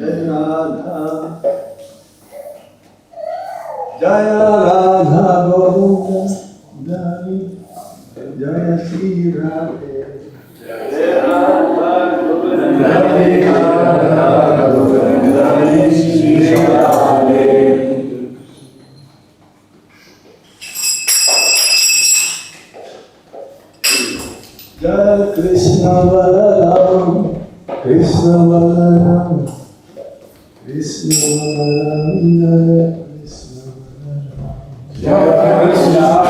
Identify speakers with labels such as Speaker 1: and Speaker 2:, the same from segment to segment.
Speaker 1: Jaya Radha Govinda, Jaya Shri Radhe. Jaya Radha Govinda, Jaya Shri Radhe. Jaya Krishna Balaram, Krishna Balaram, Krishna Balaram, Jaya Krishna.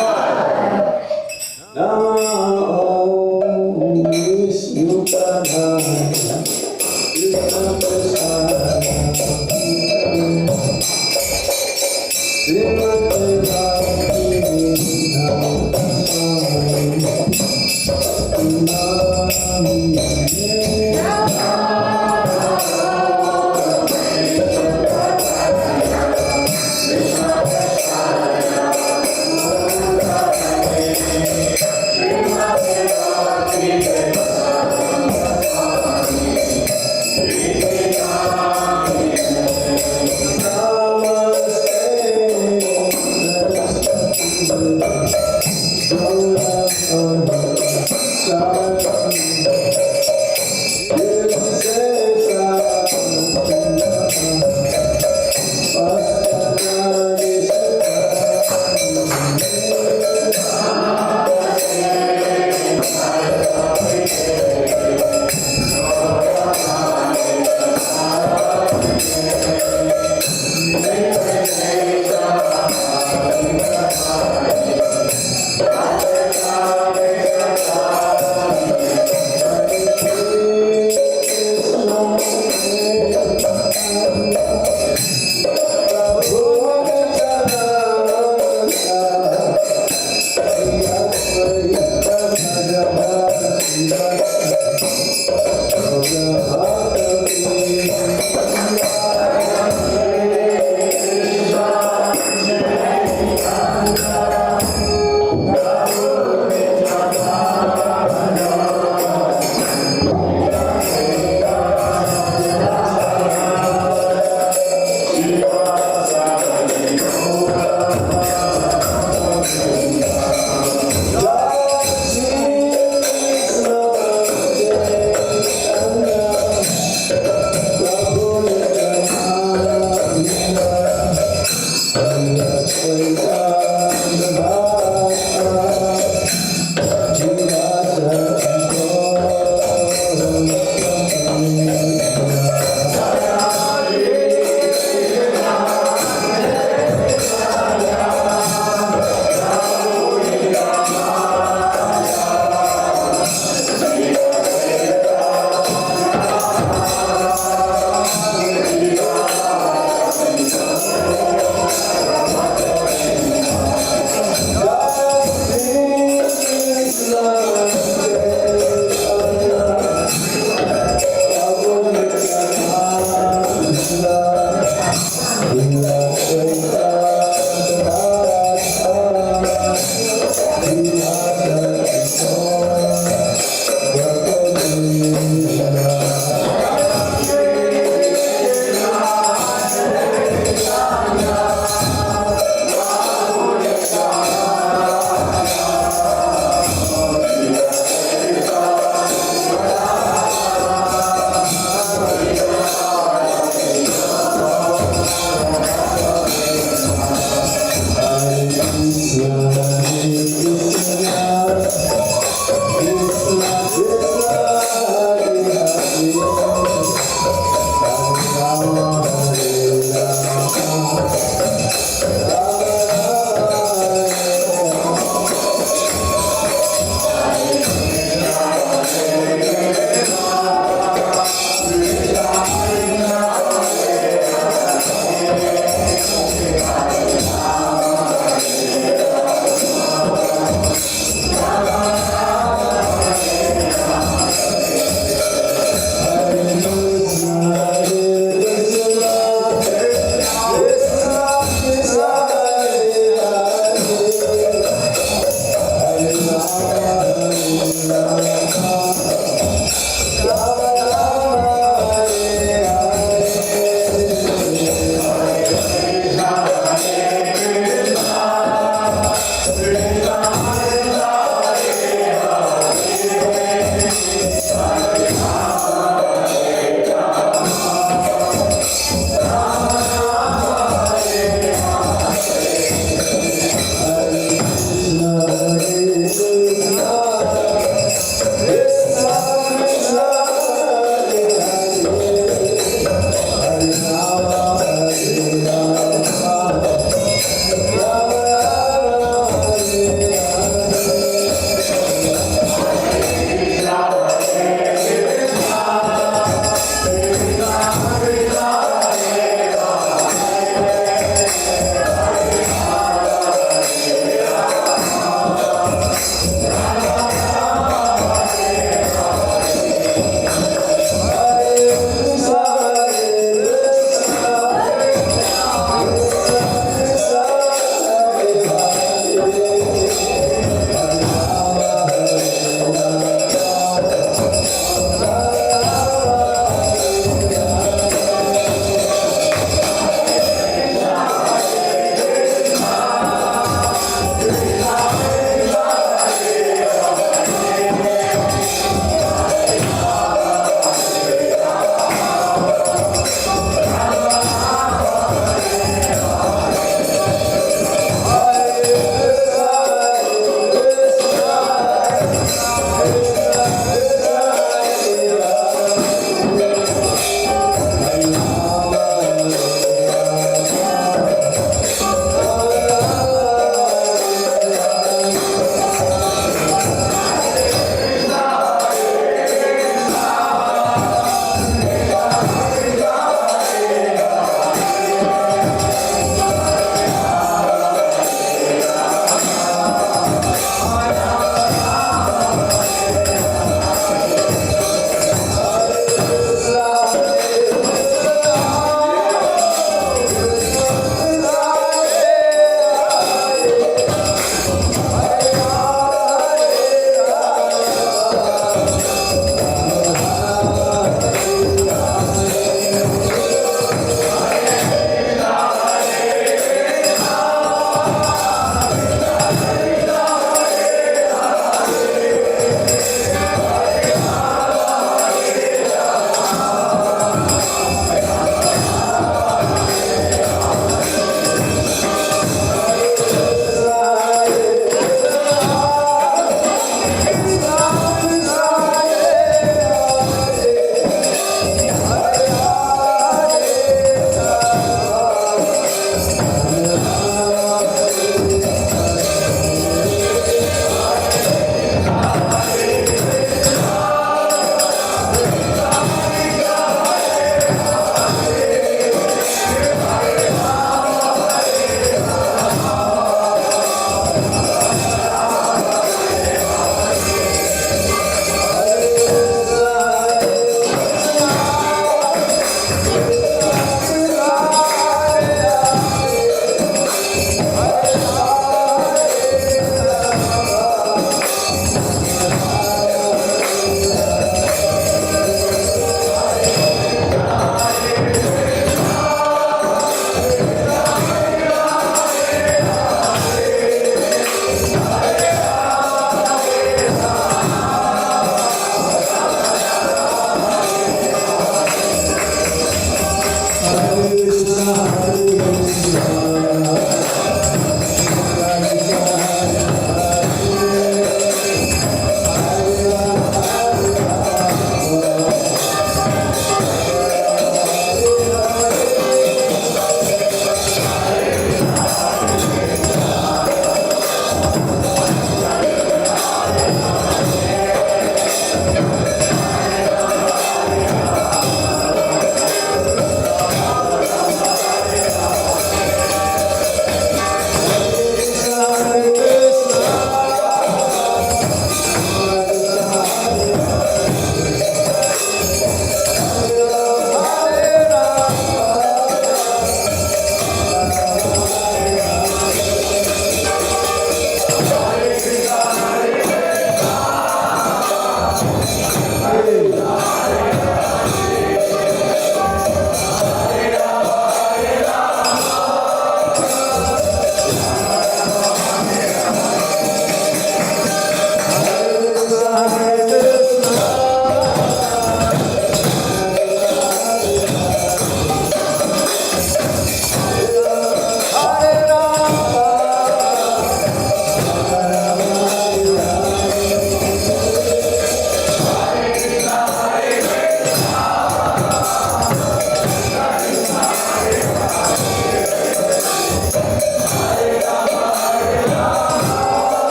Speaker 1: Krishna,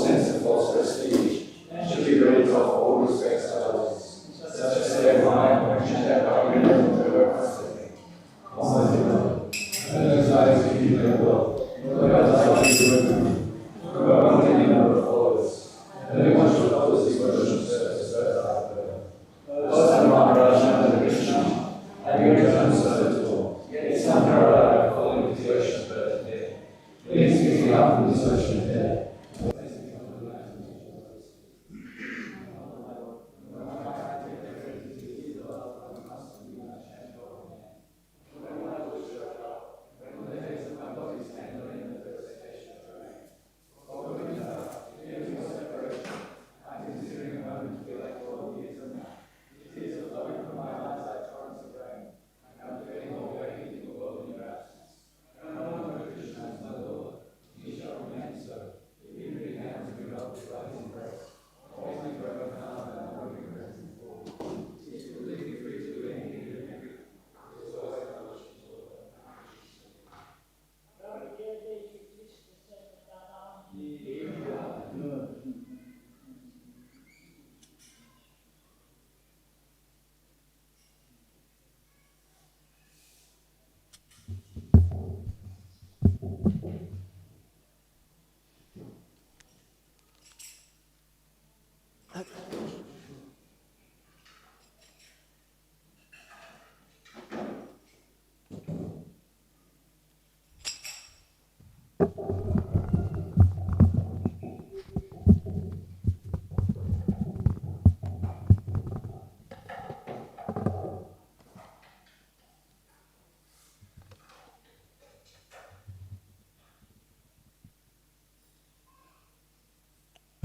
Speaker 2: sense of false prestige, and should be ready to offer all respects to others.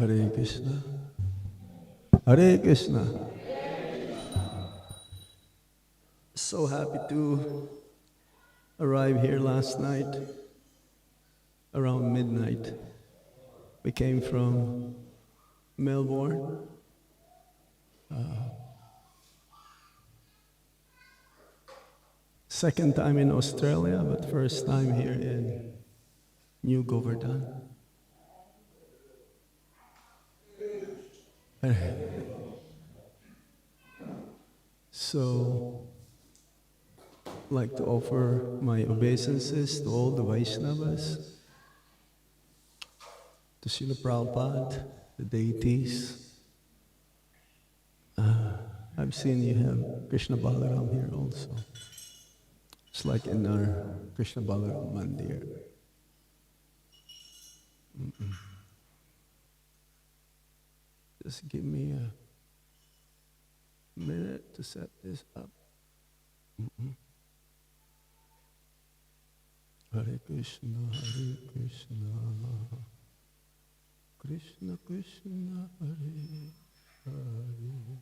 Speaker 1: Hare Krishna. Hare Krishna. So happy to arrive here last night around midnight. We came from Melbourne. Second time in Australia, but first time here in New Govardhana. So, I'd like to offer my obeisances to all the Vaishnavas, to Srila Prabhupada, the deities. I've seen you have Krishna Balaram here also. It's like in our Krishna Balaram Mandir. Just give me a minute to set this up. Hare Krishna, Hare Krishna, Krishna Krishna, Hare Hare.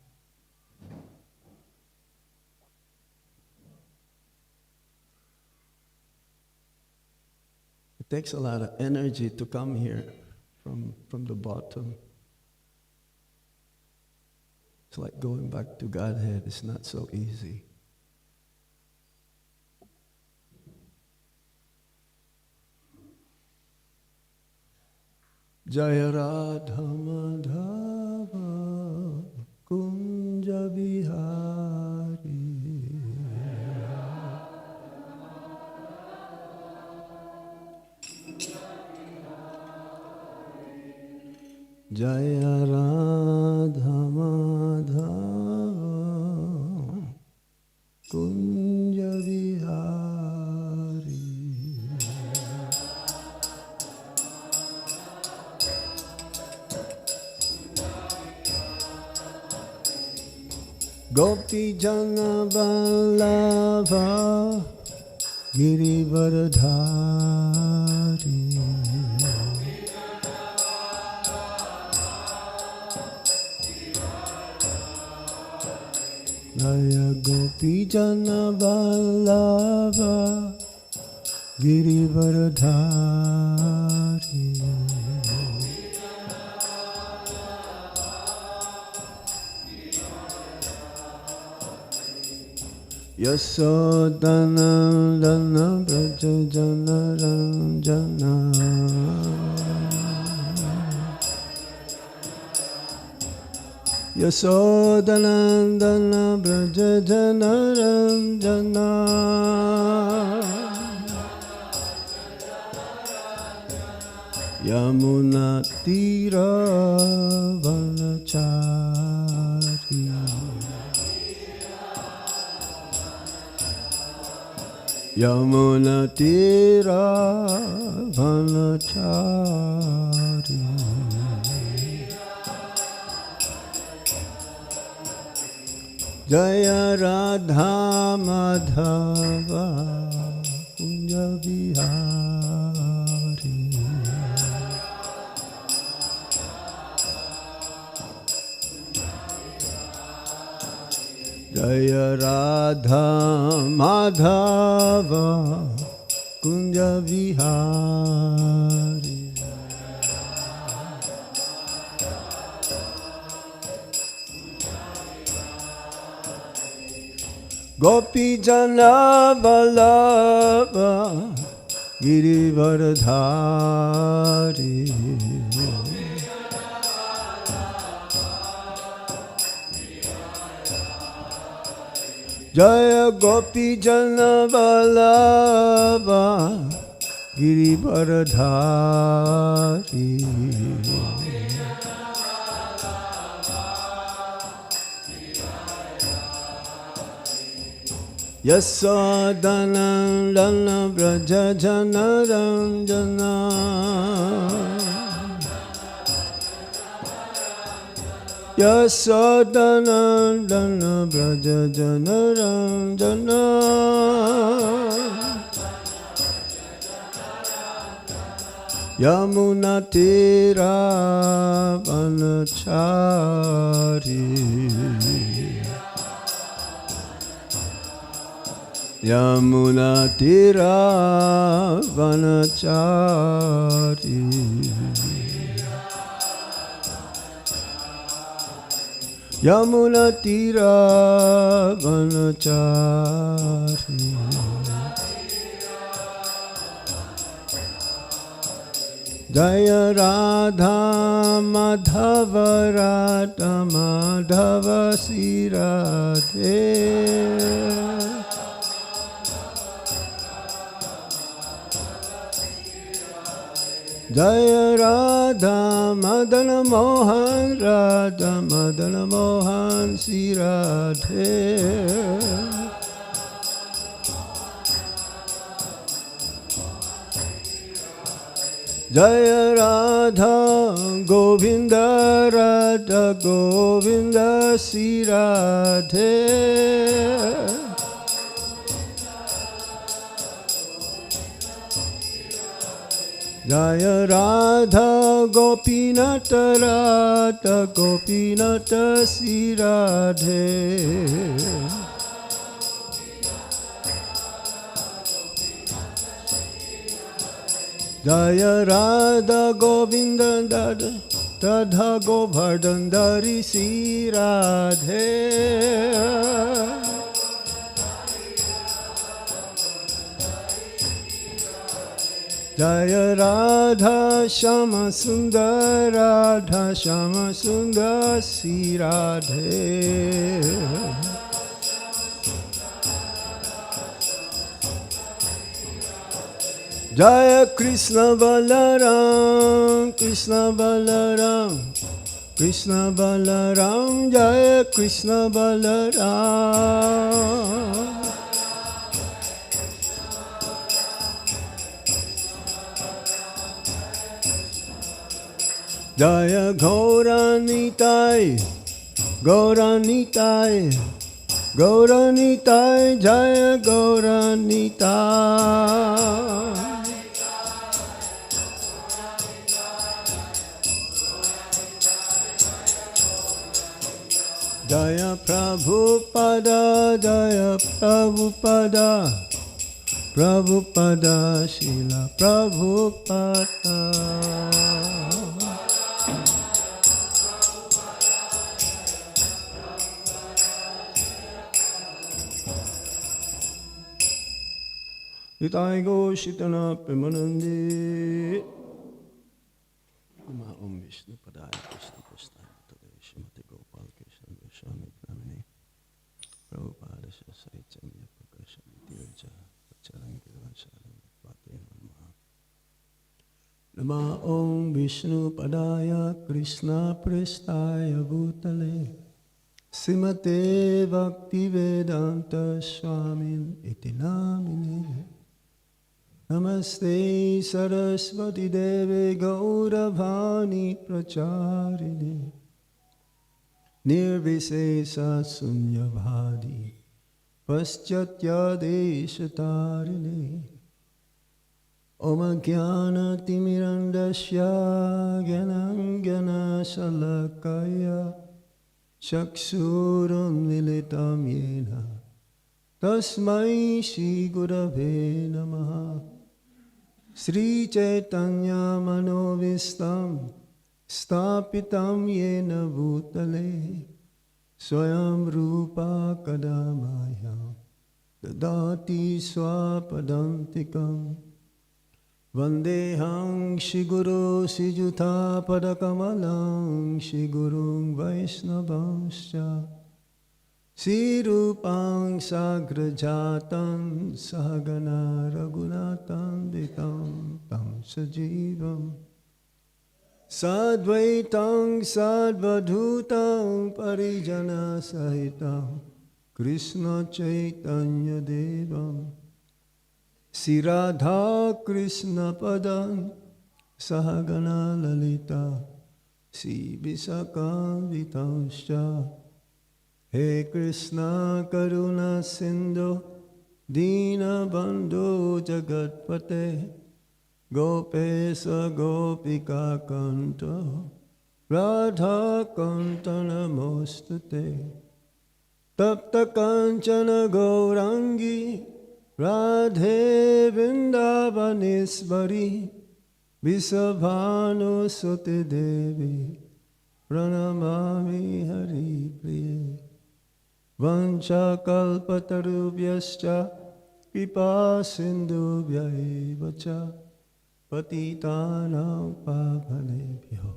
Speaker 1: It takes a lot of energy to come here from the bottom. It's like going back to Godhead. It's not so easy. Jaya Radha Madhava Kunja Vihari Jaya Radha Madhava Kunja Vihari Gopi Jana Vallabha Girivardhari Jaya Gopi Jana Vallabha Girivardhari Yasodhanandana Braja Janaranjana Yasodhanandana Braja Janaranjana Yamuna Tira Vanachari Yamuna Tira Vanachari Jaya Radha Madhava Kunja Vihari Jaya Radha Madhava Kunja Vihari Gopi Jana Vallabha Girivardhari Jaya Gopi Jana Vallabha Girivardhari Yasodhanandana Braja Janaranjana Yasodhanandana Braja Janaranjana Yamunatira vanachari Yamunatira vanachari Yamunatira vanachari Jaya Radha Madhava Radha Madhava Sri Radhe Jaya Radha Madana Mohan Radha Madana Mohan Sri Radhe Jaya Radha Govinda Radha Govinda Sri Radhe Jaya Radha Gopinata Radha Gopinata Sri Radhe Jaya Radha Govinda Radha Radha Govardhana Sri Radhe Jaya Radha Shama Sundar Radha Shama Sundar Sri Radhe Jaya Krishna Balaram Krishna Balaram Krishna Balaram Jaya Krishna Balaram Jaya Gauranitai Gauranitai Gauranitai Jaya Gauranitai Jaya Prabhupada Jaya Prabhupada Prabhupada Srila Prabhupada Itaigo Shitana Premanandi Om Vishnu Padaya Krishna Krishna Shrimati Gopal Krishna Swami Pramini Prabhupada Saitanya Prakasha Dirja Charangira Sharan Bhakti Nama Om Vishnu Padaya Krishna Prestaya Bhutale Srimate Bhakti Vedanta Swami Iti Namine Namaste Saraswati Deve Gauravani Pracharini Nirvisesa Sunyavadi Paschatya Deshatarini Om Jnana Timirandasya Gyanangana Salakaya Chaksuram Militam Yena Tasmai Shri Gurave Namaha Sri Chaitanya Manovistam Stapitam Yena Bhutale Swayam Rupa Kadamaya Dadati Swapadantikam Vandehang Shri Guru Sijutha Padakamalang Shri Gurung Vaishnavanscha Sri Rupang Sagrajatan Sahagana Raghunatan Vitam Tam Sajivam Sadvaitam Sadvadhutam Parijana Sahitam Krishna Chaitanya Devam Sri Radha Krishna Padam Sahagana Lalita Sri Visakha Vitanscha He Krishna Karuna Sindhu Dina Bandhu Jagatpate Gopesa Gopika Kanta Radha Kanta Namostate Tapta Kanchana Gaurangi Radhe Vindavanesvari Visabhanu Sute Devi Pranamami Hari Priye Vancha Kalpatarubhyascha Kripa Sindhubhya Evacha Patitanam Pavanebhyo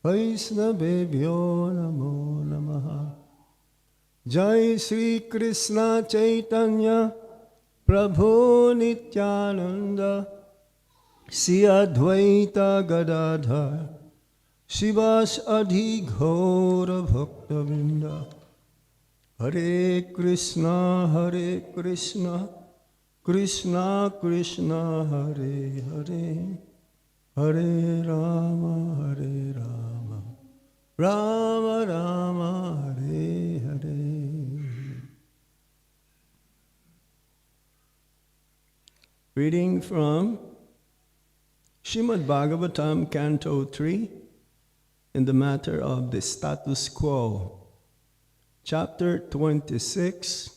Speaker 1: Vaisnavebhyo Namo Namaha Jai Sri Krishna Chaitanya Prabhu Nityananda Sri Advaita Gadadhar Shivas Adhi Ghora Bhaktavinda Hare Krishna Krishna Krishna Hare Hare Hare Rama Rama Rama Hare Hare. Reading from Srimad Bhagavatam, Canto 3, in the matter of the status quo. Chapter 26,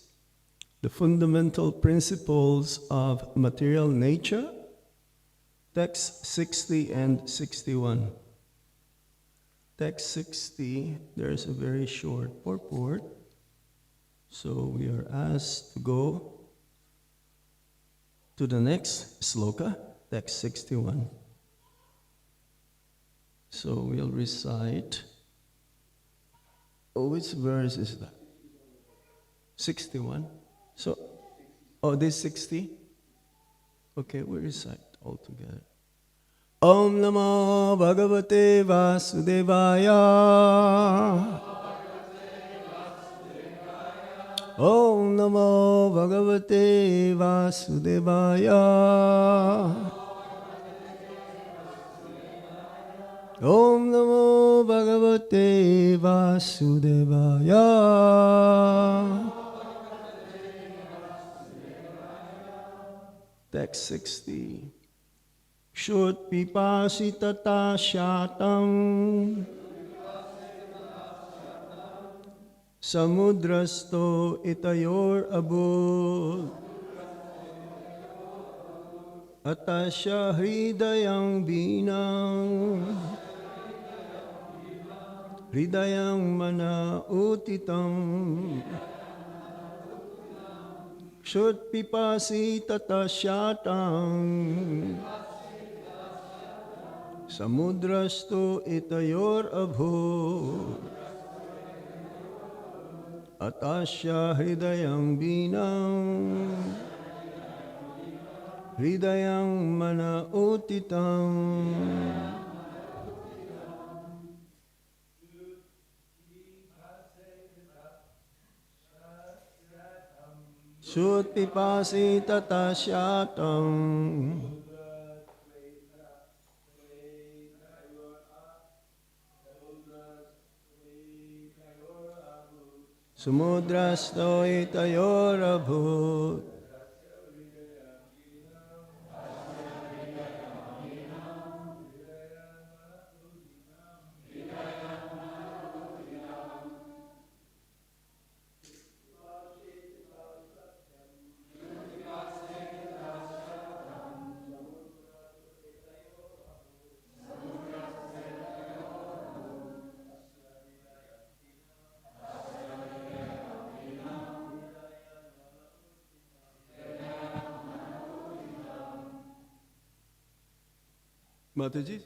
Speaker 1: the fundamental principles of material nature, text 60 and 61. Text 60, there's a very short purport, so we are asked to go to the next sloka, text 61. So we'll recite. Oh, which verse is that? 61. So, this 60? Okay, we recite all together. Om Namo Bhagavate Vasudevaya. Om Namo Bhagavate Vasudevaya. Om Namo Bhagavate Vasudevaya. Text 60. Shut pipasitata shatam samudrasto itayor abud atasya hridayang binang hridayang mana utitam Shut pipasi tata shatam samudrasto itayor abhu atasya hridayang binang hridayang mana utitam Shut pipasi tata shatam Sumudrasto itayor abhut Mataji?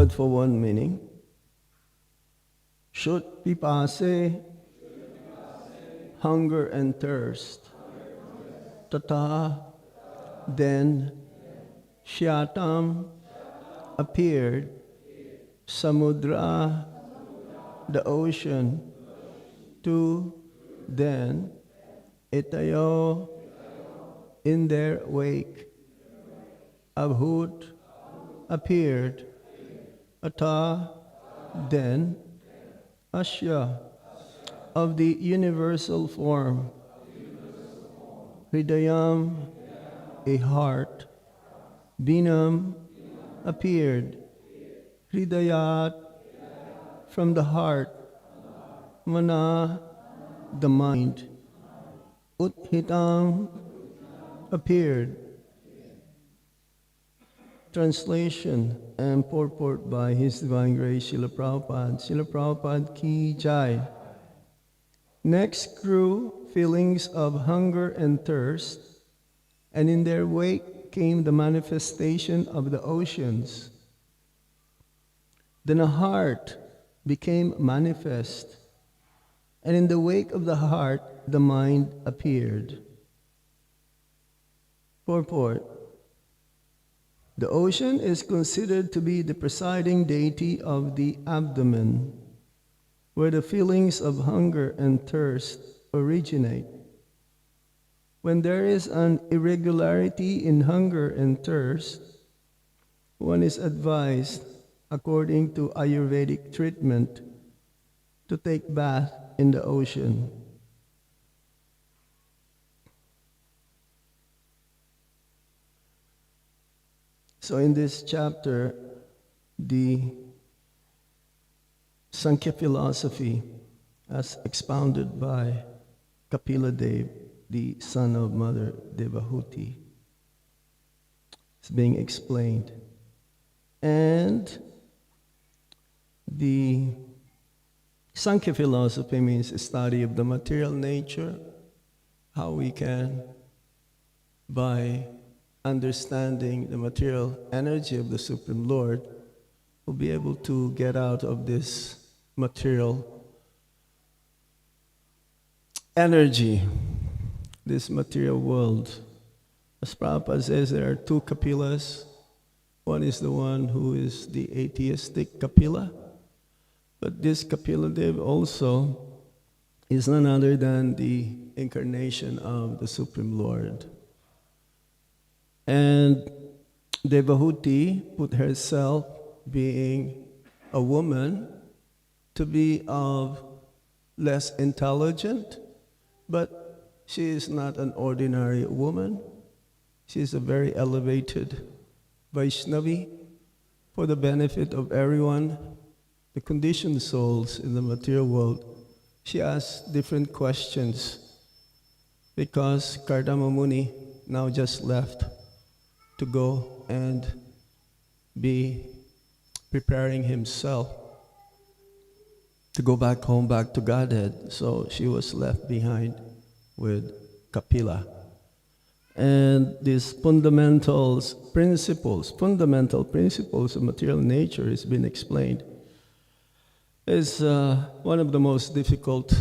Speaker 1: word for one meaning. Shut pipase, hunger and thirst. Tata, then Shyatam appeared, Samudra, the ocean, to then Itayo, in their wake, Abhut appeared, Ata, then Asya, of the universal form, Hridayam, a heart, Binam appeared, Hridayat, from the heart, Mana, the mind, Uthitam appeared. Translation and purport by His Divine Grace Srila Prabhupada. Srila Prabhupada Ki Jai. Next grew feelings of hunger and thirst, and in their wake came the manifestation of the oceans. Then a heart became manifest, and in the wake of the heart, the mind appeared. Purport. The ocean is considered to be the presiding deity of the abdomen, where the feelings of hunger and thirst originate. When there is an irregularity in hunger and thirst, one is advised, according to Ayurvedic treatment, to take bath in the ocean. So in this chapter, the Sankhya philosophy, as expounded by Kapila Dev, the son of Mother Devahuti, is being explained. And the Sankhya philosophy means a study of the material nature, how we can, by understanding the material energy of the Supreme Lord, will be able to get out of this material energy, this material world. As Prabhupada says, there are two Kapilas. One is the one who is the atheistic Kapila, but this Kapila Dev also is none other than the incarnation of the Supreme Lord. And Devahuti put herself, being a woman, to be of less intelligent, but she is not an ordinary woman. She is a very elevated Vaishnavi for the benefit of everyone, the conditioned souls in the material world. She asks different questions because Kardama Muni now just left to go and be preparing himself to go back home, back to Godhead. So she was left behind with Kapila. And these fundamental principles of material nature has been explained. It's one of the most difficult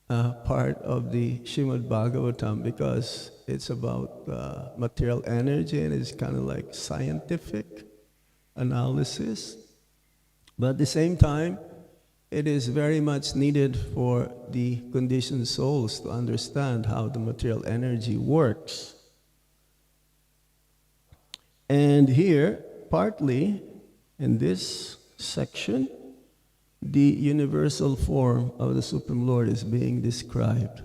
Speaker 1: part of the Srimad Bhagavatam because it's about material energy and it's kind of like scientific analysis. But at the same time, it is very much needed for the conditioned souls to understand how the material energy works. And here, partly in this section, the universal form of the Supreme Lord is being described.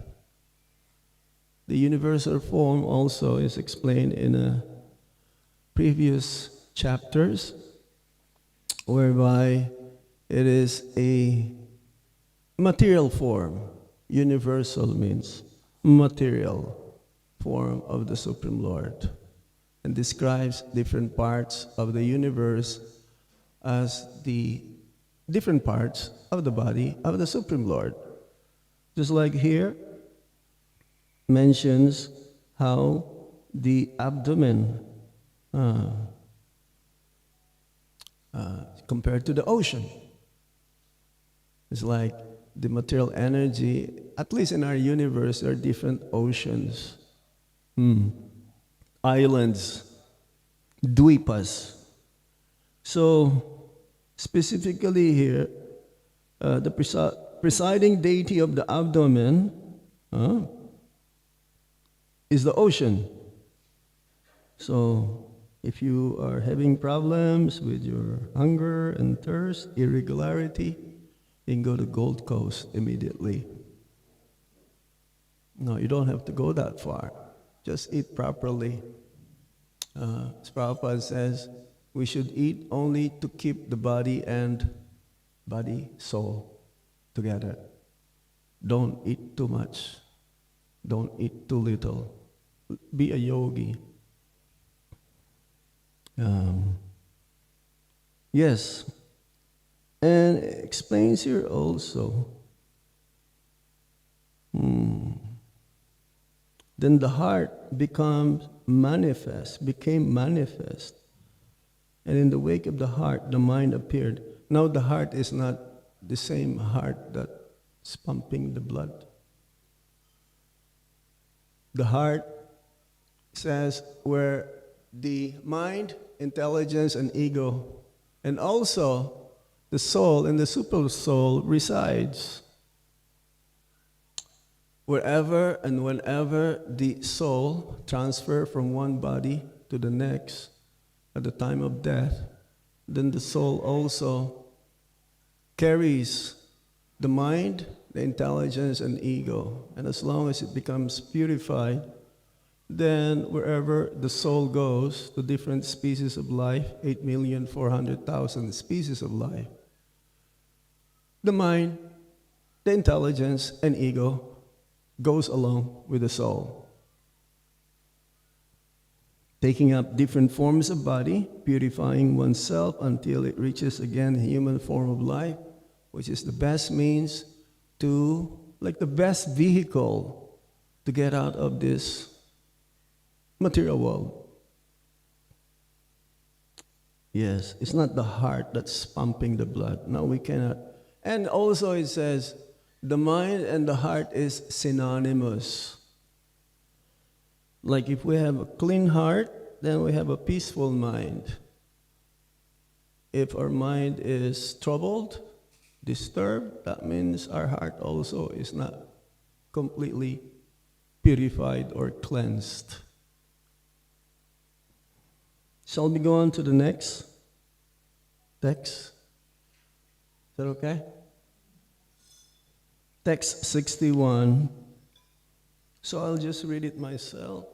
Speaker 1: The universal form also is explained in previous chapters, whereby it is a material form. Universal means material form of the Supreme Lord, and describes different parts of the universe as the different parts of the body of the Supreme Lord. Just like here, mentions how the abdomen compared to the ocean. It's like the material energy, at least in our universe, there are different oceans, islands, dvipas. So, specifically here, the presiding deity of the abdomen is the ocean. So, if you are having problems with your hunger and thirst, irregularity, you can go to Gold Coast immediately. No, you don't have to go that far. Just eat properly. As Prabhupada says, we should eat only to keep the body and soul together. Don't eat too much. Don't eat too little. Be a yogi. Yes. And it explains here also. Then the heart became manifest. And in the wake of the heart, the mind appeared. Now the heart is not the same heart that's pumping the blood. The heart says where the mind, intelligence, and ego, and also the soul and the super soul resides. Wherever and whenever the soul transfers from one body to the next at the time of death, then the soul also carries the mind, the intelligence, and ego. And as long as it becomes purified, then wherever the soul goes to different species of life, 8,400,000 species of life, the mind, the intelligence, and ego goes along with the soul, taking up different forms of body, purifying oneself until it reaches again the human form of life, which is the best means to, like the best vehicle to get out of this material world. Yes, it's not the heart that's pumping the blood. No, we cannot. And also it says, the mind and the heart is synonymous. Like if we have a clean heart, then we have a peaceful mind. If our mind is troubled, disturbed, that means our heart also is not completely purified or cleansed. Shall we go on to the next text? Is that okay? Text 61. So I'll just read it myself.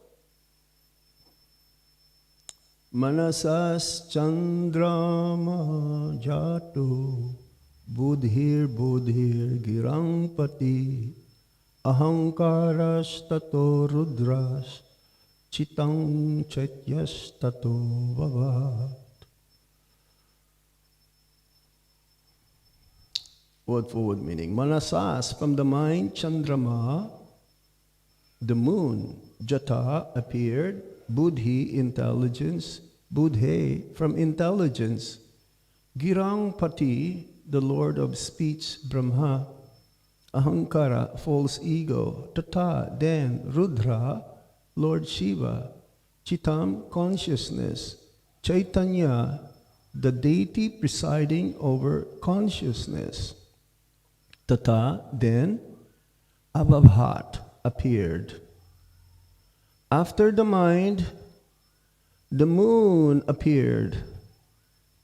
Speaker 1: Manasas chandrama jato budhir girangpati ahankaras tato rudras chitang chatyas tato vavat. Word for word meaning. Manasas, from the mind, chandrama, the moon, jata, appeared, buddhi, intelligence, buddhe, from intelligence, girangpati, the lord of speech, Brahma, ahankara, false ego, tata, then, rudra, Lord Shiva, chitam, consciousness, chaitanya, the deity presiding over consciousness, tata, then, abhabhat, appeared. After the mind, the moon appeared.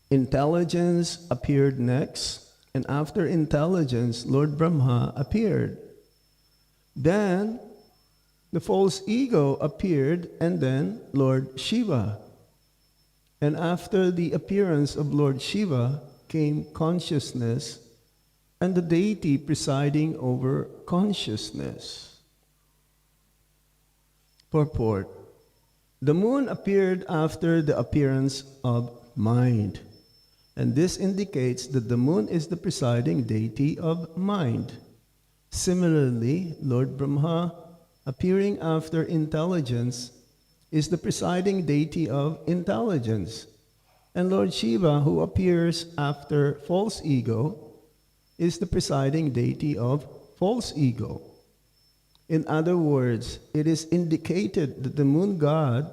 Speaker 1: Intelligence appeared next, and after intelligence, Lord Brahma appeared. Then, the false ego appeared, and then Lord Shiva. And after the appearance of Lord Shiva came consciousness and the deity presiding over consciousness. Purport. The moon appeared after the appearance of mind. And this indicates that the moon is the presiding deity of mind. Similarly, Lord Brahma, appearing after intelligence, is the presiding deity of intelligence.
Speaker 2: And Lord Shiva, who appears after false ego, is the presiding deity of false ego. In other words, it is indicated that the moon god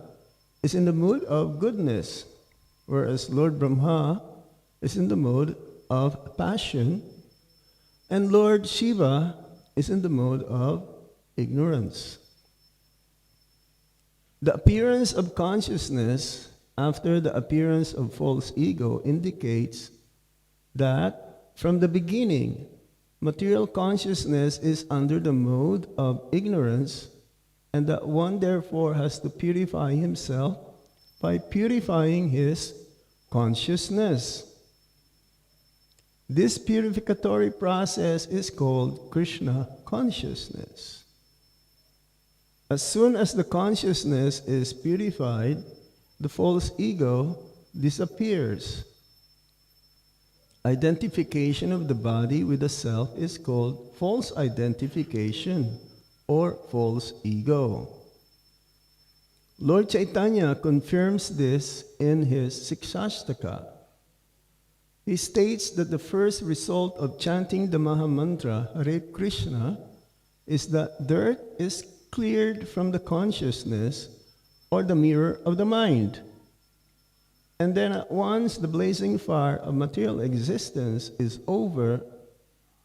Speaker 2: is in the mood of goodness, whereas Lord Brahma is in the mood of passion, and Lord Shiva is in the mode of ignorance. The appearance of consciousness after the appearance of false ego indicates that from the beginning, material consciousness is under the mode of ignorance, and that one therefore has to purify himself by purifying his consciousness. This purificatory process is called Krishna consciousness. As soon as the consciousness is purified, the false ego disappears. Identification of the body with the self is called false identification or false ego. Lord Chaitanya confirms this in his Sikshashtaka. He states that the first result of chanting the Mahamantra Hare Krishna is that dirt is cleared from the consciousness or the mirror of the mind. And then at once the blazing fire of material existence is over,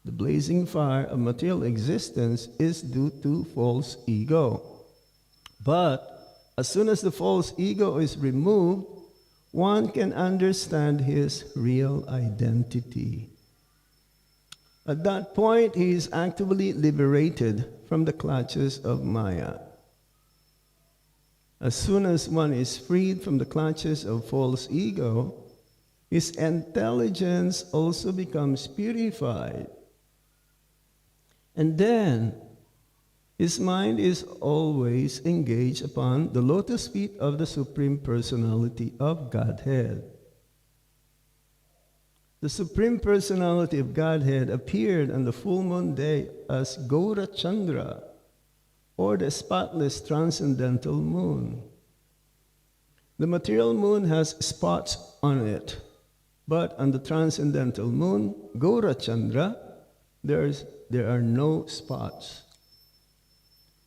Speaker 2: the blazing fire of material existence is due to false ego. But as soon as the false ego is removed, one can understand his real identity. At that point, he is actively liberated from the clutches of Maya. As soon as one is freed from the clutches of false ego, his intelligence also becomes purified. And then, his mind is always engaged upon the lotus feet of the Supreme Personality of Godhead. The Supreme Personality of Godhead appeared on the full moon day as Gaura Chandra, or the spotless transcendental moon. The material moon has spots on it, but on the transcendental moon, Gaura Chandra, there are no spots.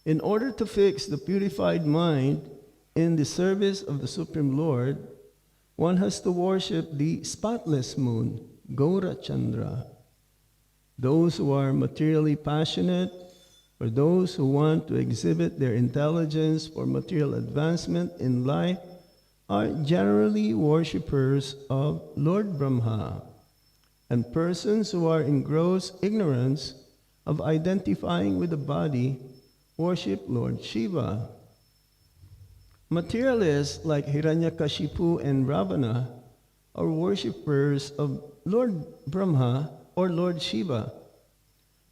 Speaker 2: In order to fix the purified mind in the service of the Supreme Lord, one has to worship the spotless moon, Gaura Chandra. Those who are materially passionate, or those who want to exhibit their intelligence for material advancement in life, are generally worshippers of Lord Brahma, and persons who are in gross ignorance of identifying with the body worship Lord Shiva. Materialists like Hiranyakashipu and Ravana are worshippers of Lord Brahma or Lord Shiva.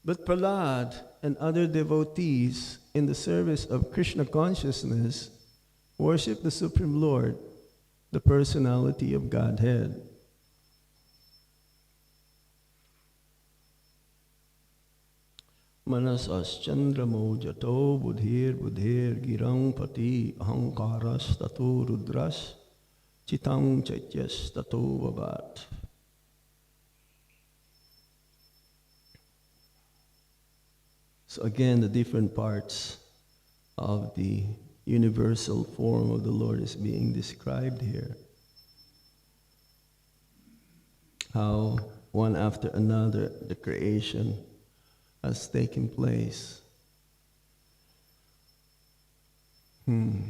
Speaker 2: But Prahlad and other devotees in the service of Krishna consciousness worship the Supreme Lord, the Personality of Godhead. Manasas chandramo jato budhir girang pati ahankaras tato rudras chitang chaityas tato vavat. So again, the different parts of the universal form of the Lord is being described here. How one after another the creation has taken place. The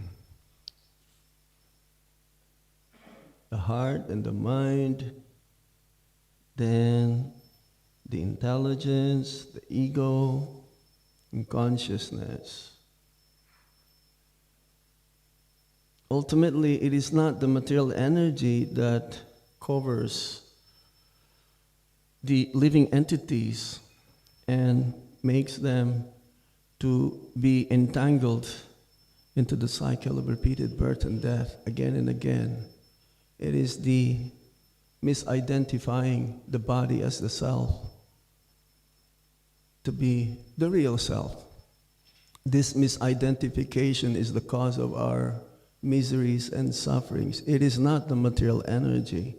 Speaker 2: heart and the mind, then the intelligence, the ego, and consciousness. Ultimately, it is not the material energy that covers the living entities and makes them to be entangled into the cycle of repeated birth and death again and again. It is the misidentifying the body as the self to be the real self. This misidentification is the cause of our miseries and sufferings. It is not the material energy.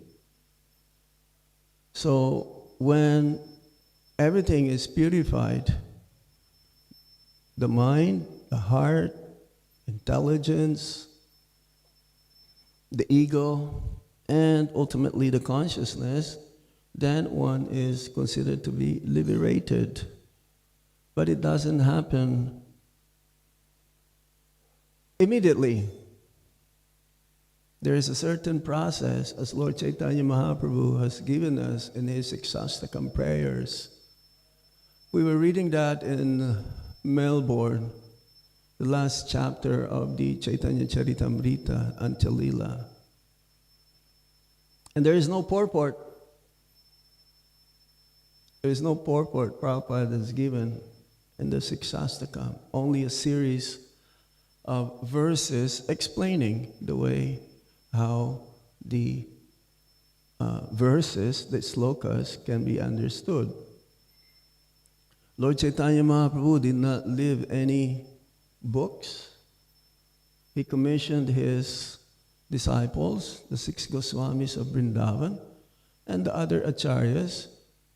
Speaker 2: So when everything is purified, the mind, the heart, intelligence, the ego, and ultimately the consciousness, then one is considered to be liberated. But it doesn't happen immediately. There is a certain process, as Lord Chaitanya Mahaprabhu has given us in his Ikshastakam prayers. We were reading that in Melbourne, the last chapter of the Chaitanya Charitamrita, Antilila. And there is no purport. There is no purport Prabhupada has given in the Sikshastakam. Only a series of verses explaining the way how the verses, the slokas, can be understood. Lord Chaitanya Mahaprabhu did not leave any books. He commissioned his disciples, the 6 Goswamis of Vrindavan, and the other acharyas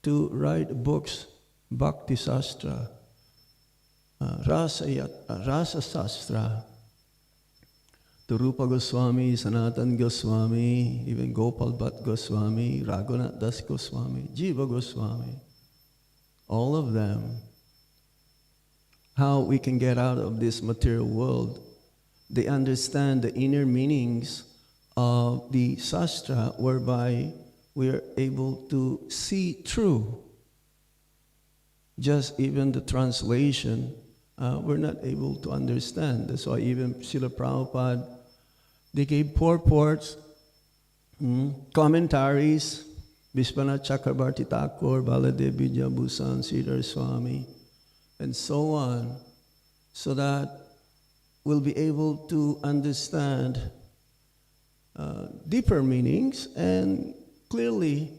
Speaker 2: to write books, Bhakti Sastra, Rasa Sastra, to Rupa Goswami, Sanatan Goswami, even Gopal Bhatt Goswami, Raghunath Das Goswami, Jiva Goswami, all of them. How we can get out of this material world. They understand the inner meanings of the Sastra, whereby we are able to see through. Just even the translation, we're not able to understand. That's why even Srila Prabhupada, they gave purports, commentaries, Vishwanath Chakrabarti Thakur, Baladev Vidyabhusan, Sridhar Swami, and so on, so that we'll be able to understand deeper meanings and clearly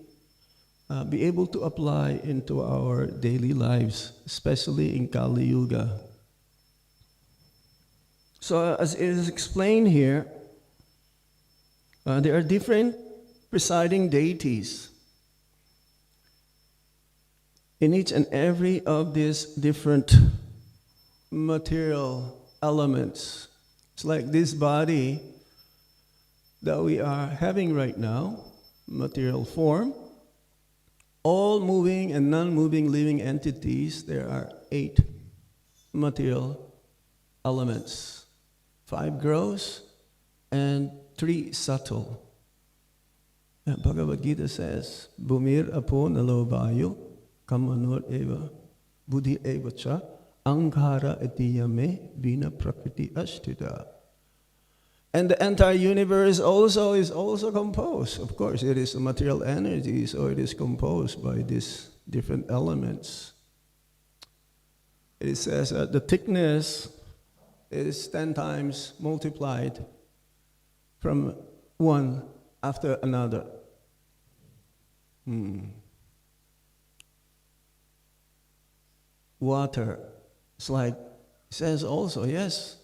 Speaker 2: be able to apply into our daily lives, especially in Kali Yuga. So as it is explained here, there are different presiding deities. In each and every of these different material elements, it's like this body that we are having right now, material form, all moving and non-moving living entities, there are 8 material elements, 5 gross and 3 subtle. And Bhagavad Gita says, Bhumir apo nalo vayu kamanur eva buddhi eva cha ankara etiyame vina prakriti ashtita. And the entire universe is also composed. Of course, it is a material energy, so it is composed by these different elements. It says that the thickness is 10 times multiplied from one after another. Water. It's like, it says also, yes,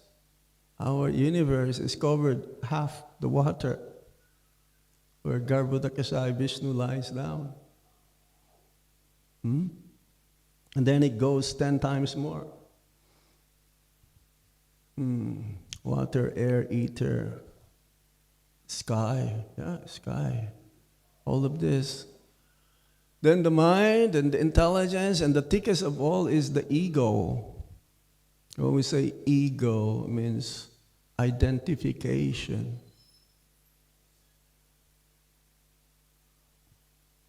Speaker 2: our universe is covered half the water, where Garbhodakasai Vishnu lies down. And then it goes 10 times more. Water, air, ether, sky, sky, all of this. Then the mind and the intelligence, and the thickest of all is the ego. When we say ego, it means identification.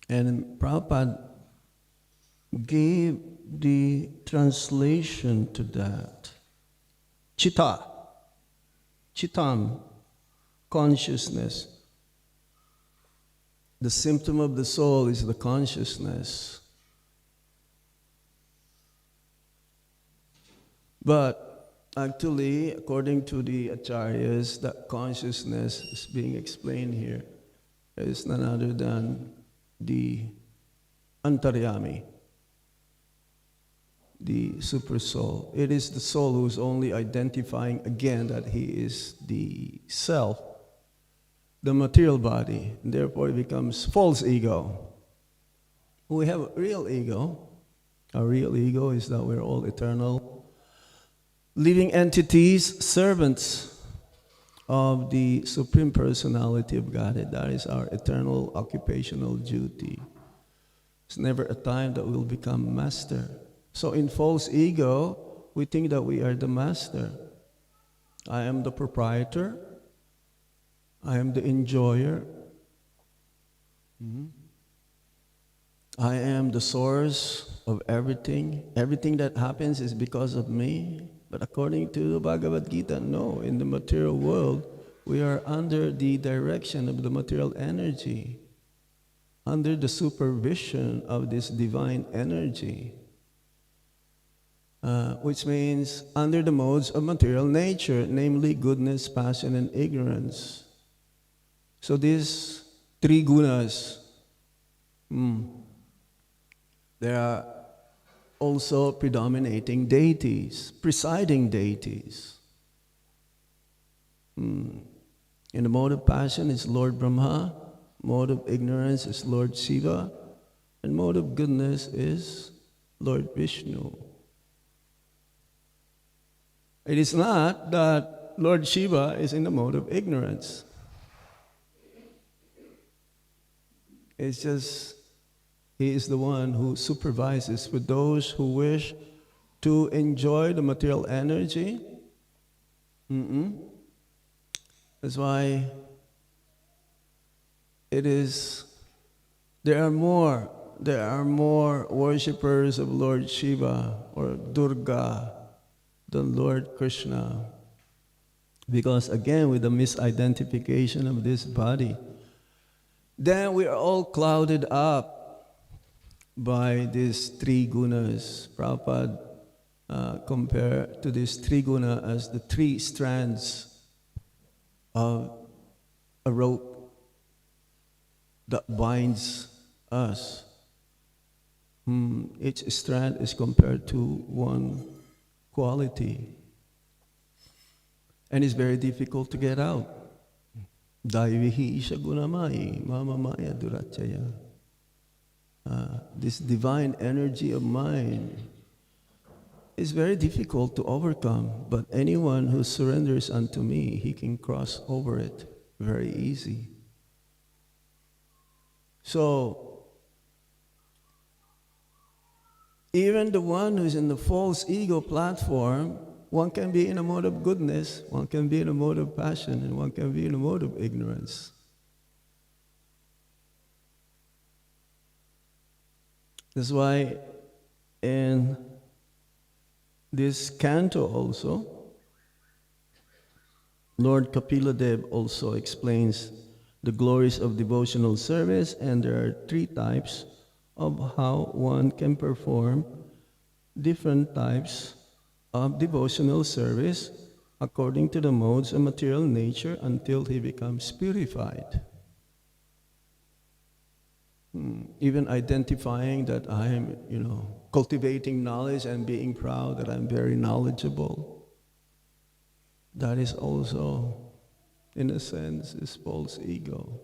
Speaker 2: And Prabhupada gave the translation to that. Chitta, chittam, consciousness. The symptom of the soul is the consciousness. But actually, according to the acharyas, that consciousness is being explained here is none other than the antaryami, the super soul. It is the soul who's only identifying again that he is the self, the material body, and therefore it becomes false ego. We have a real ego. Our real ego is that we're all eternal, living entities, servants of the Supreme Personality of Godhead. That is our eternal occupational duty. There's never a time that we'll become master. So in false ego, we think that we are the master. I am the proprietor. I am the enjoyer. I am the source of everything. Everything that happens is because of me. But according to the Bhagavad Gita, no. In the material world, we are under the direction of the material energy, under the supervision of this divine energy, which means under the modes of material nature, namely goodness, passion, and ignorance. So these three gunas, there are also predominating deities, presiding deities. In the mode of passion is Lord Brahma, mode of ignorance is Lord Shiva, and mode of goodness is Lord Vishnu. It is not that Lord Shiva is in the mode of ignorance. It's just he is the one who supervises for those who wish to enjoy the material energy. That's why there are more worshippers of Lord Shiva or Durga than Lord Krishna. Because again, with the misidentification of this body, then we are all clouded up by these three gunas. Prabhupada compared to these three gunas as the three strands of a rope that binds us. Each strand is compared to one quality. And it's very difficult to get out. Daivihi isha gunamai, mama maya durachaya. This divine energy of mind is very difficult to overcome, but anyone who surrenders unto me, he can cross over it very easy. So, even the one who's in the false ego platform, one can be in a mode of goodness, one can be in a mode of passion, and one can be in a mode of ignorance. That's why in this canto also, Lord Kapila Dev also explains the glories of devotional service, and there are three types of how one can perform different types of devotional service according to the modes of material nature until he becomes purified. Even identifying that I am, cultivating knowledge and being proud that I'm very knowledgeable, that is also, in a sense, is false ego.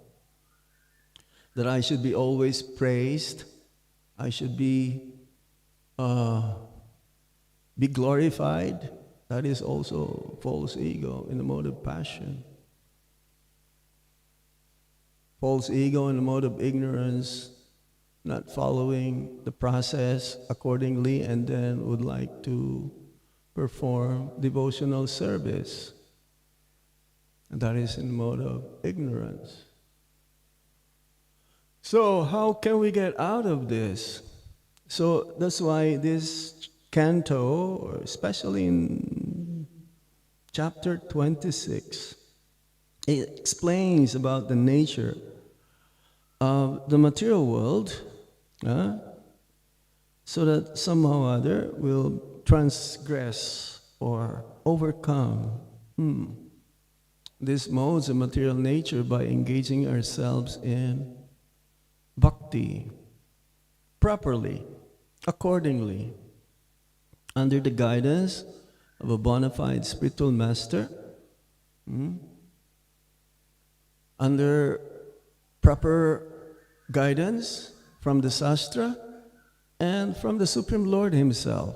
Speaker 2: That I should be always praised, I should be glorified, that is also false ego in the mode of passion. False ego in the mode of ignorance, not following the process accordingly, and then would like to perform devotional service. And that is in the mode of ignorance. So how can we get out of this? So that's why this canto, especially in chapter 26, it explains about the nature of the material world, so that somehow or other will transgress or overcome these modes of material nature by engaging ourselves in bhakti properly, accordingly. under the guidance of a bona fide spiritual master, under proper guidance from the Sastra and from the Supreme Lord Himself.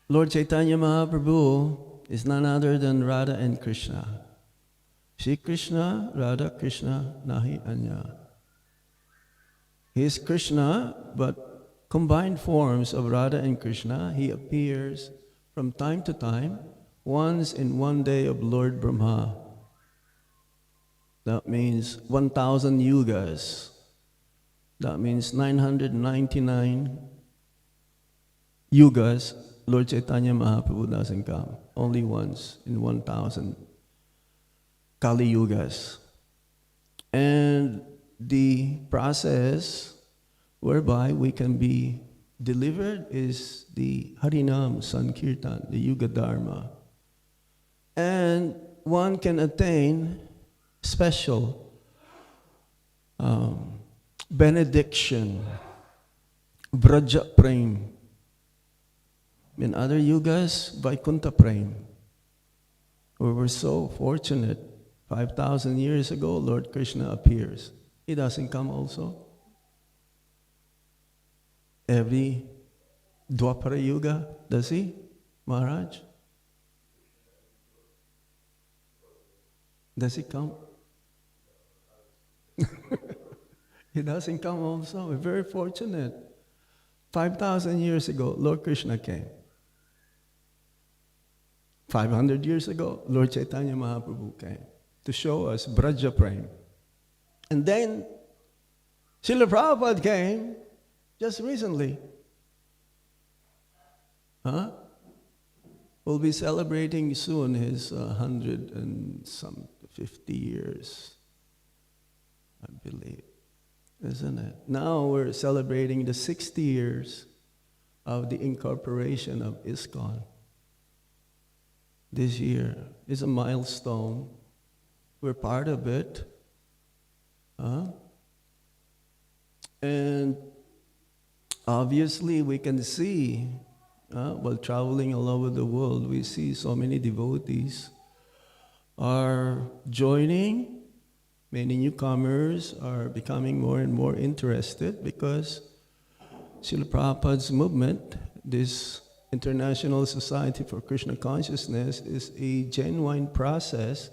Speaker 2: Lord Chaitanya Mahaprabhu is none other than Radha and Krishna. Shri Krishna, Radha Krishna, Nahi Anya. He is Krishna, but combined forms of Radha and Krishna. He appears from time to time, once in one day of Lord Brahma. That means 1,000 yugas. That means 999 yugas. Lord Chaitanya Mahaprabhu doesn't come. Only once in 1,000 Kali yugas. And the process whereby we can be delivered is the Harinam Sankirtan, the Yuga Dharma. And one can attain special benediction, Vraja Prem. In other yugas, Vaikuntha Prem. We were so fortunate. 5,000 years ago, Lord Krishna appears. He doesn't come also. Every Dwapara Yuga, does he, Maharaj? Does he come? He doesn't come also. We're very fortunate. 5,000 years ago, Lord Krishna came. 500 years ago, Lord Chaitanya Mahaprabhu came to show us Braja Prem. And then, Srila Prabhupada came just recently. We'll be celebrating soon his 150 years, I believe, isn't it? Now we're celebrating the 60 years of the incorporation of ISKCON. This year is a milestone. We're part of it. And obviously we can see, while traveling all over the world, we see so many devotees are joining. Many newcomers are becoming more and more interested because Srila Prabhupada's movement, this International Society for Krishna Consciousness, is a genuine process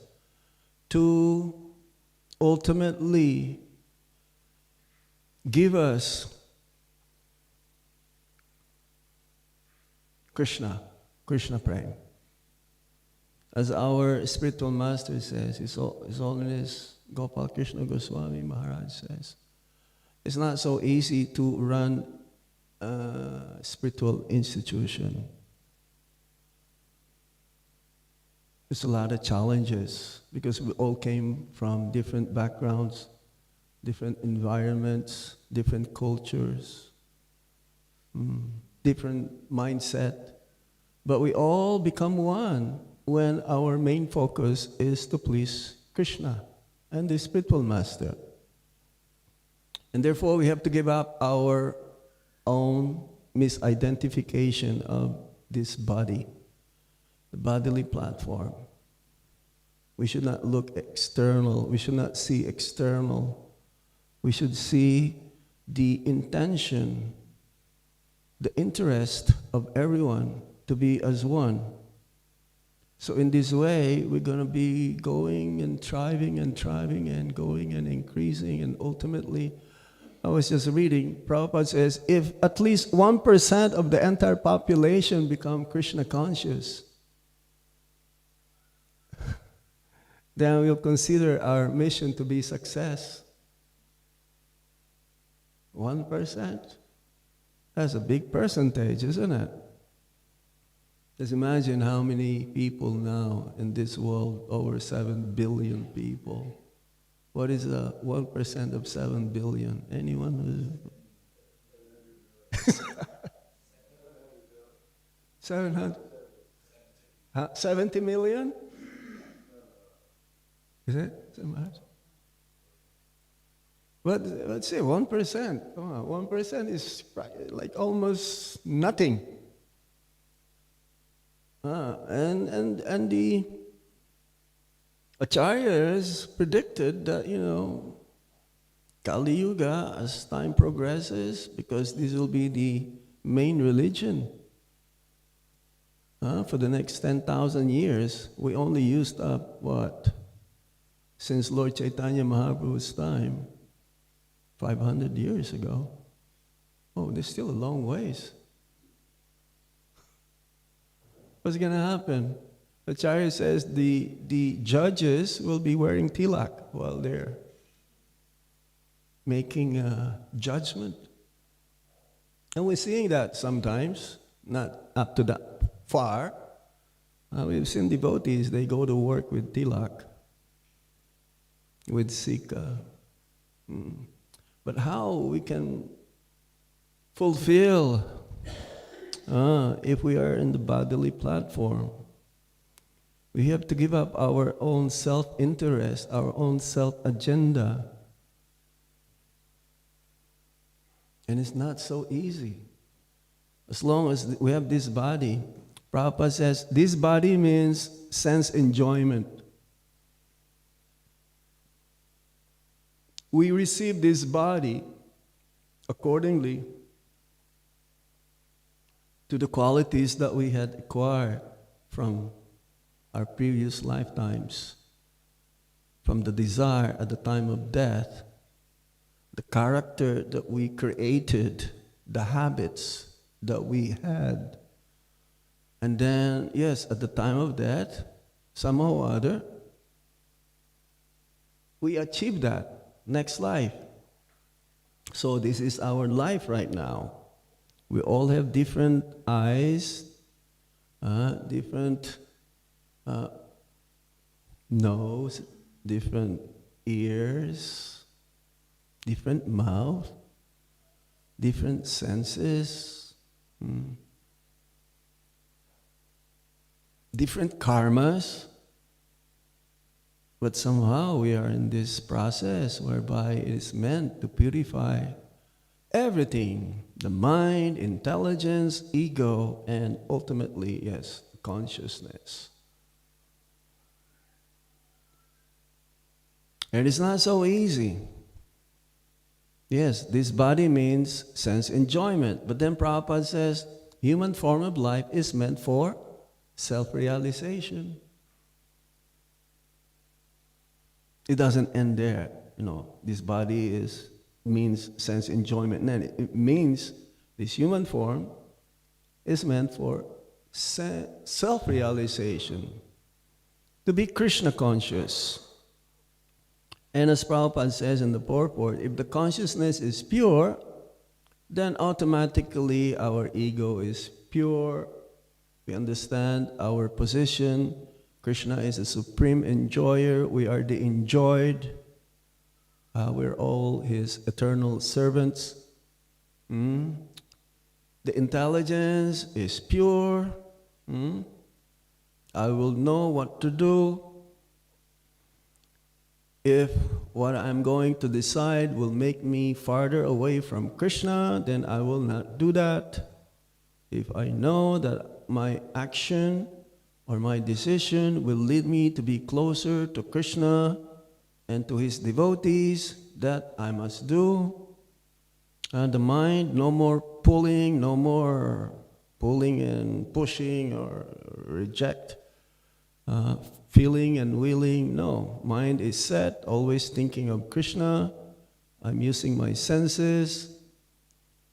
Speaker 2: to ultimately give us Krishna Prem. As our spiritual master says, His Holiness Gopal Krishna Goswami Maharaj says, it's not so easy to run a spiritual institution. There's a lot of challenges because we all came from different backgrounds, different environments, different cultures, different mindset. But we all become one when our main focus is to please Krishna and the spiritual master. And therefore we have to give up our own misidentification of this body, the bodily platform. We should not look external. We should not see external. We should see the intention, the interest of everyone to be as one. So in this way, we're going to be going and thriving and going and increasing, and ultimately, I was just reading, Prabhupada says, if at least 1% of the entire population become Krishna conscious, then we'll consider our mission to be success. 1%? That's a big percentage, isn't it? Just imagine how many people now in this world, over 7 billion people. What is 1% of 7 billion? Anyone? 700? 70 million? Is it so much? But let's say 1%. 1% is like almost nothing. And the Acharyas predicted that, Kali Yuga, as time progresses, because this will be the main religion. For the next 10,000 years, we only used up what? Since Lord Chaitanya Mahaprabhu's time, 500 years ago. Oh, there's still a long ways. What's going to happen? Acharya says the judges will be wearing tilak while they're making a judgment. And we're seeing that sometimes, not up to that far. We've seen devotees, they go to work with tilak, with sika. But how we can fulfill if we are in the bodily platform? We have to give up our own self-interest, our own self-agenda. And it's not so easy. As long as we have this body, Prabhupada says, this body means sense enjoyment. We receive this body accordingly to the qualities that we had acquired from our previous lifetimes, from the desire at the time of death, the character that we created, the habits that we had. And then, yes, at the time of death, somehow or other, we achieve that next life. So this is our life right now. We all have different eyes, different nose, different ears, different mouth, different senses, different karmas. But somehow we are in this process whereby it is meant to purify everything, the mind, intelligence, ego, and ultimately, yes, consciousness. And it's not so easy. Yes, this body means sense enjoyment. But then Prabhupada says, human form of life is meant for self-realization. It doesn't end there. This body means sense enjoyment. And it means this human form is meant for self-realization, to be Krishna conscious. And as Prabhupada says in the purport, if the consciousness is pure, then automatically our ego is pure. We understand our position. Krishna is a supreme enjoyer. We are the enjoyed. We're all his eternal servants. The intelligence is pure. I will know what to do. If what I'm going to decide will make me farther away from Krishna, then I will not do that. If I know that my action or my decision will lead me to be closer to Krishna and to his devotees, that I must do. And the mind, no more pulling and pushing or reject. Feeling and willing, no. Mind is set, always thinking of Krishna. I'm using my senses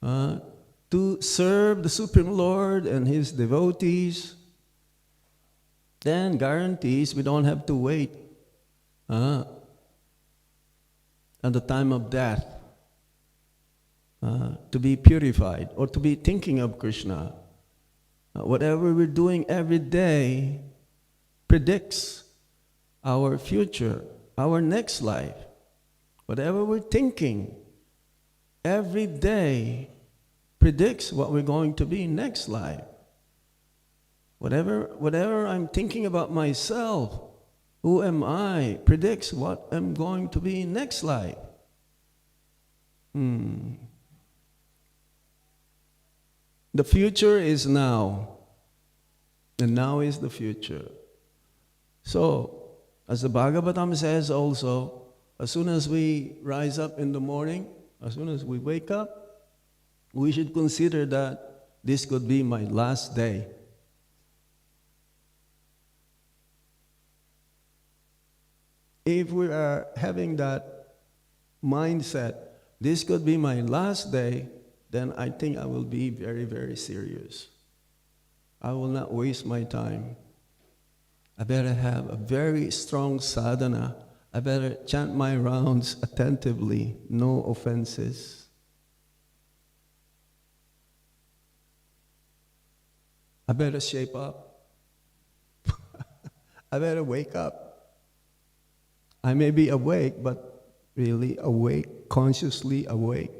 Speaker 2: to serve the Supreme Lord and his devotees. Then guarantees we don't have to wait at the time of death to be purified or to be thinking of Krishna. Whatever we're doing every day predicts our future, our next life. Whatever we're thinking every day predicts what we're going to be next life. Whatever I'm thinking about myself, who am I, predicts what I'm going to be next life. The future is now, and now is the future. So, as the Bhagavatam says also, as soon as we rise up in the morning, as soon as we wake up, we should consider that this could be my last day. If we are having that mindset, this could be my last day, then I think I will be very, very serious. I will not waste my time. I better have a very strong sadhana. I better chant my rounds attentively, no offenses. I better shape up. I better wake up. I may be awake, but really awake, consciously awake,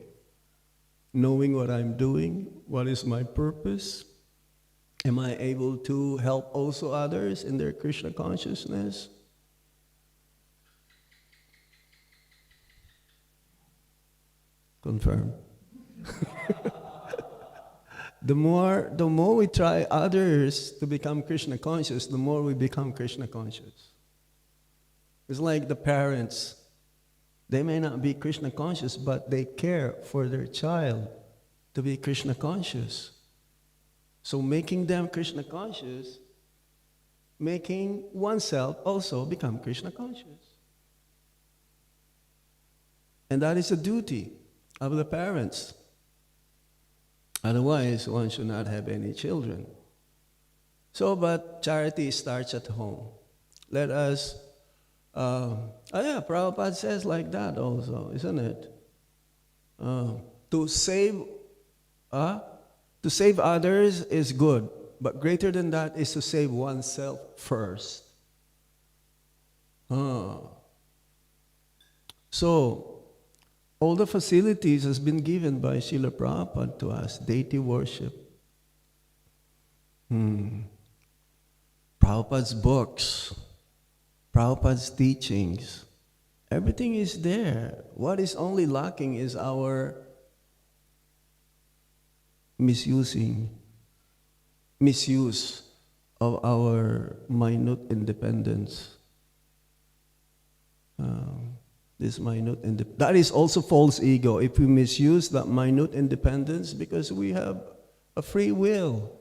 Speaker 2: knowing what I'm doing, what is my purpose. Am I able to help also others in their Krishna consciousness? Confirm. The more we try others to become Krishna conscious, the more we become Krishna conscious. It's like the parents. They may not be Krishna conscious, but they care for their child to be Krishna conscious. So making them Krishna conscious, making oneself also become Krishna conscious. And that is a duty of the parents. Otherwise, one should not have any children. So, but charity starts at home. Let us, Prabhupada says like that also, isn't it? To save others is good, but greater than that is to save oneself first. So, all the facilities has been given by Srila Prabhupada to us, deity worship. Prabhupada's books, Prabhupada's teachings, everything is there. What is only lacking is our misuse of our minute independence. That is also false ego. If we misuse that minute independence, because we have a free will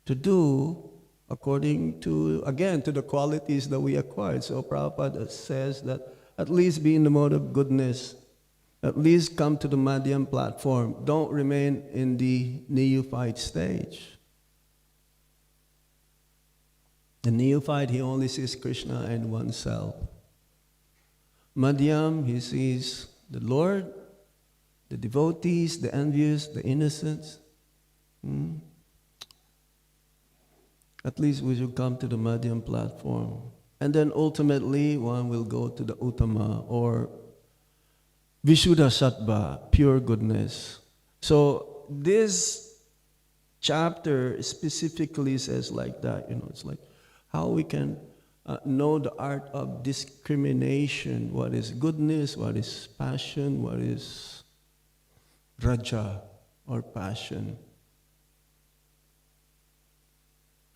Speaker 2: to do according to, again, to the qualities that we acquired. So Prabhupada says that at least be in the mode of goodness. At least come to the Madhyam platform. Don't remain in the neophyte stage. The neophyte, he only sees Krishna and oneself. Madhyam, he sees the Lord, the devotees, the envious, the innocents. At least we should come to the Madhyam platform. And then ultimately, one will go to the Uttama, or Vishuddha Sattva, pure goodness. So this chapter specifically says like that, it's like how we can know the art of discrimination, what is goodness, what is passion, what is raja or passion,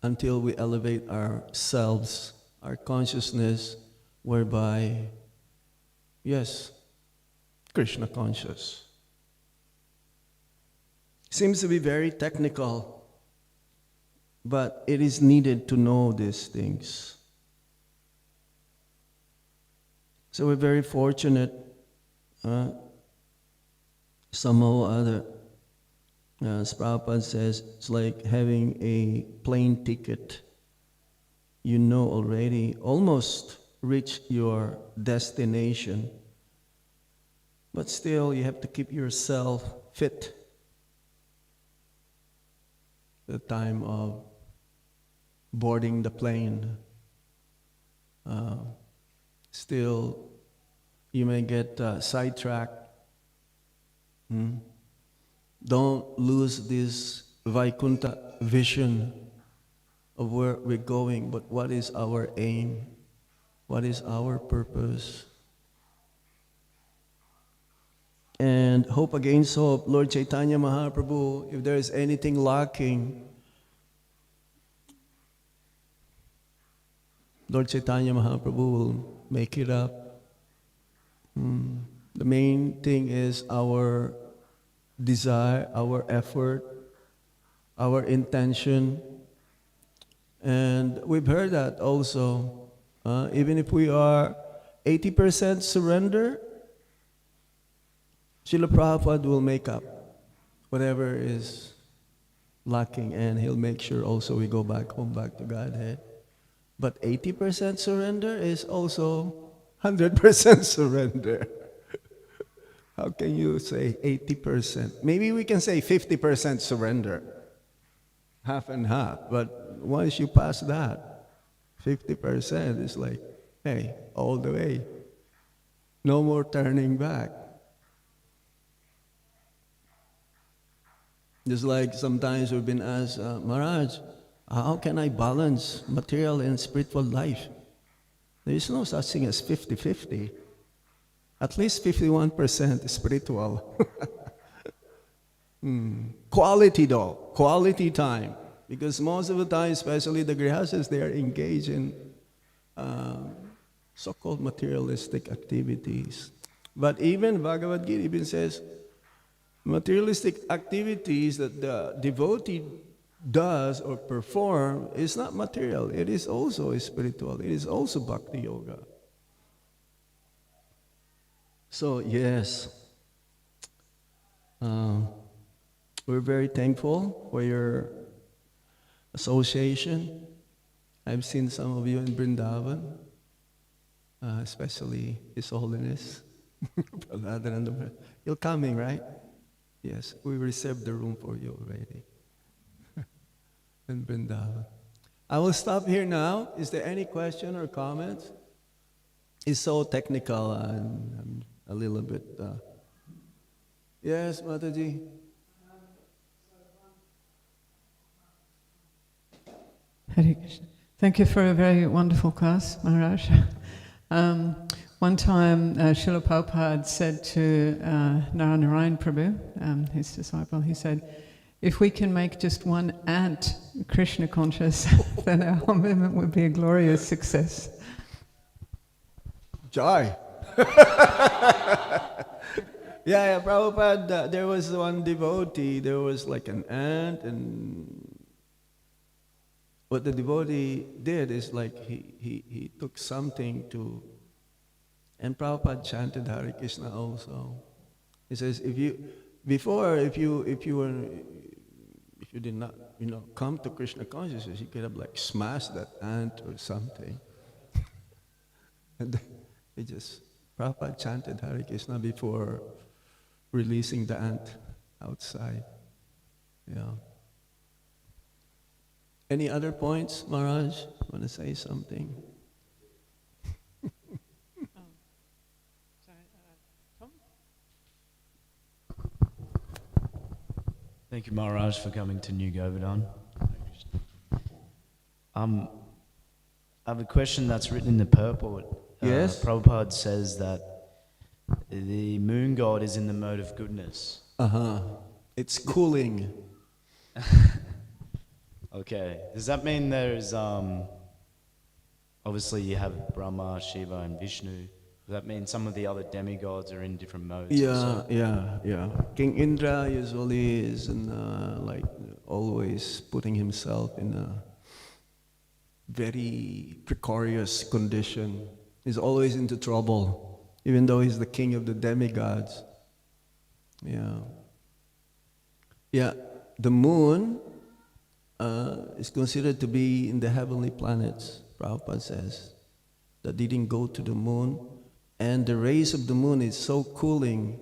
Speaker 2: until we elevate ourselves, our consciousness, whereby, yes, Krishna conscious. Seems to be very technical, but it is needed to know these things. So we're very fortunate, somehow or other, as Prabhupada says, it's like having a plane ticket. You know already, almost reach your destination, but still you have to keep yourself fit at the time of boarding the plane. Still, you may get sidetracked. Don't lose this Vaikuntha vision of where we're going, but what is our aim? What is our purpose? And hope against hope, Lord Chaitanya Mahaprabhu, if there is anything lacking, Lord Chaitanya Mahaprabhu will make it up. The main thing is our desire, our effort, our intention. And we've heard that also. Even if we are 80% surrender, Srila Prabhupada will make up whatever is lacking, and he'll make sure also we go back home, back to Godhead. But 80% surrender is also 100% surrender. How can you say 80%? Maybe we can say 50% surrender. Half and half. But once you pass that, 50% is like, hey, all the way. No more turning back. Just like sometimes we've been asked, Maharaj, how can I balance material and spiritual life? There is no such thing as 50-50. At least 51% is spiritual. Quality though, quality time. Because most of the time, especially the grihastas, they are engaged in so-called materialistic activities. But even Bhagavad Gita even says, materialistic activities that the devotee does or perform is not material. It is also spiritual. It is also bhakti yoga. So yes, we're very thankful for your association. I've seen some of you in Vrindavan, especially His Holiness. You're coming, right? Yes, we reserved the room for you already. In Vrindavan. I will stop here now. Is there any question or comments? It's so technical and I'm a little bit... Yes, Mataji?
Speaker 3: Hare Krishna. Thank you for a very wonderful class, Maharaj. One time, Srila Prabhupada said to Narayana Prabhu, his disciple, he said, if we can make just one ant Krishna conscious, then our whole movement would be a glorious success.
Speaker 2: Joy! Yeah, Prabhupada, there was one devotee, there was like an ant, and what the devotee did is like he took something to, and Prabhupada chanted Hare Krishna also. He says, if you did not, come to Krishna consciousness, you could have like smashed that ant or something. And Prabhupada chanted Hare Krishna before releasing the ant outside. Yeah. Any other points, Maharaj? Want to say something?
Speaker 4: Thank you, Maharaj, for coming to New Govardhana. I have a question that's written in the purport.
Speaker 2: Yes?
Speaker 4: Prabhupada says that the moon god is in the mode of goodness.
Speaker 2: It's cooling.
Speaker 4: Okay. Does that mean there's, obviously you have Brahma, Shiva and Vishnu. Does that mean some of the other demigods are in different modes?
Speaker 2: Yeah. King Indra usually is always putting himself in a very precarious condition. He's always into trouble, even though he's the king of the demigods. Yeah. The moon is considered to be in the heavenly planets, Prabhupada says, that didn't go to the moon. And the rays of the moon is so cooling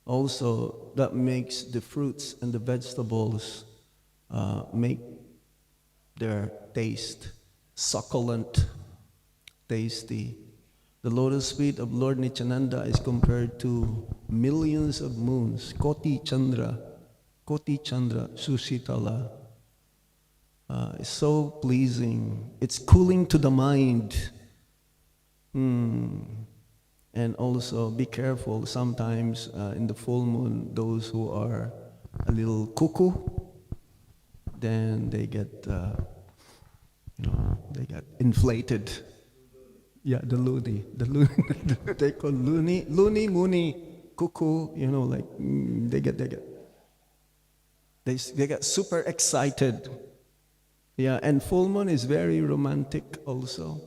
Speaker 2: also that makes the fruits and the vegetables make their taste succulent, tasty. The lotus feet of Lord Nityananda is compared to millions of moons, Koti Chandra, Susitala. It's so pleasing. It's cooling to the mind. And also be careful, sometimes in the full moon, those who are a little cuckoo, then they get, they get inflated. Yeah, the loony, they call loony, moony, cuckoo, they get super excited. Yeah, and full moon is very romantic also.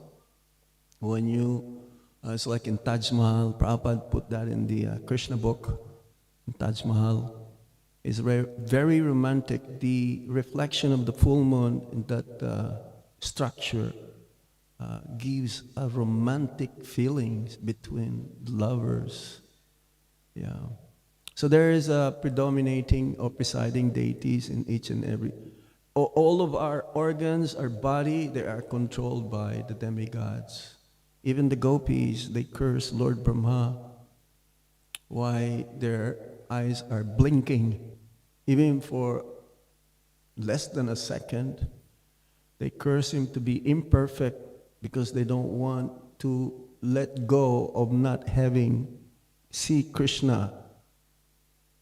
Speaker 2: When you, it's like in Taj Mahal, Prabhupada put that in the Krishna book, in Taj Mahal. It's very romantic. The reflection of the full moon in that structure gives a romantic feelings between lovers. Yeah. So there is a predominating or presiding deities in each and every. All of our organs, our body, they are controlled by the demigods. Even the gopis, they curse Lord Brahma. Why their eyes are blinking, even for less than a second. They curse him to be imperfect because they don't want to let go of not having see Krishna.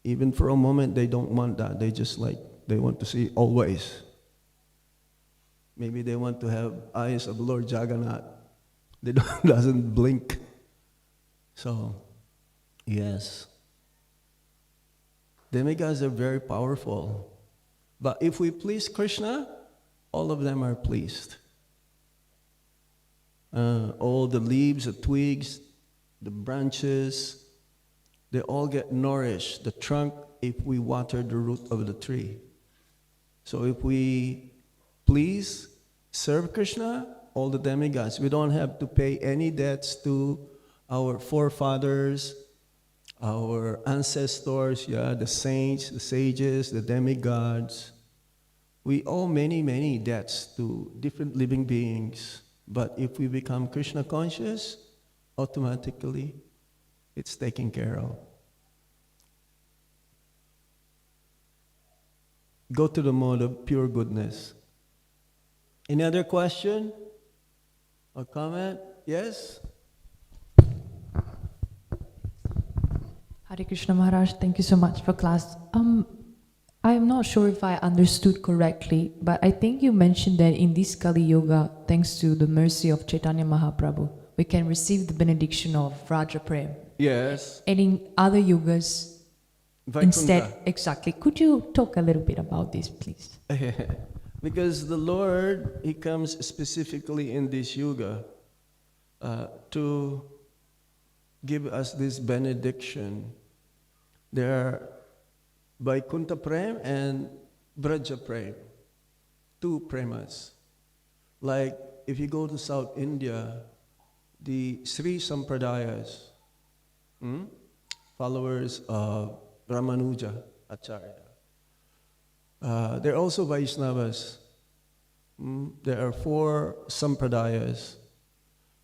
Speaker 2: Even for a moment, they don't want that. They want to see always. Maybe they want to have eyes of Lord Jagannath. They doesn't blink. So, yes. Demigods are very powerful. But if we please Krishna, all of them are pleased. All the leaves, the twigs, the branches, they all get nourished. The trunk, if we water the root of the tree. So if we please serve Krishna, all the demigods, we don't have to pay any debts to our forefathers, our ancestors, the saints, the sages, the demigods. We owe many, many debts to different living beings. But if we become Krishna conscious, automatically it's taken care of. Go to the mode of pure goodness. Any other question or comment? Yes?
Speaker 5: Hare Krishna Maharaj, thank you so much for class. I am not sure if I understood correctly, but I think you mentioned that in this Kali Yuga, thanks to the mercy of Chaitanya Mahaprabhu, we can receive the benediction of Raja Prem.
Speaker 2: Yes.
Speaker 5: And in other yugas,
Speaker 2: Vaikuntha.
Speaker 5: instead, exactly. Could you talk a little bit about this, please?
Speaker 2: Because the Lord, He comes specifically in this yuga to give us this benediction. There are Vaikuntha Prem and Braja Prem, two premas. Like if you go to South India, the Sri Sampradayas, followers of Ramanuja Acharya, they're also Vaishnavas. There are 4 Sampradayas.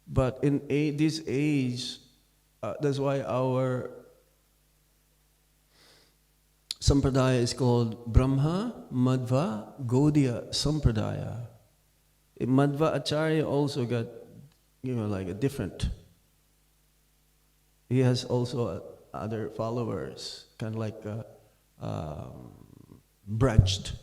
Speaker 2: But in this age, that's why our Sampradaya is called Brahma, Madhva, Gaudiya Sampradaya. Madhva Acharya also got, like a different. He has also other followers, kind of like branched.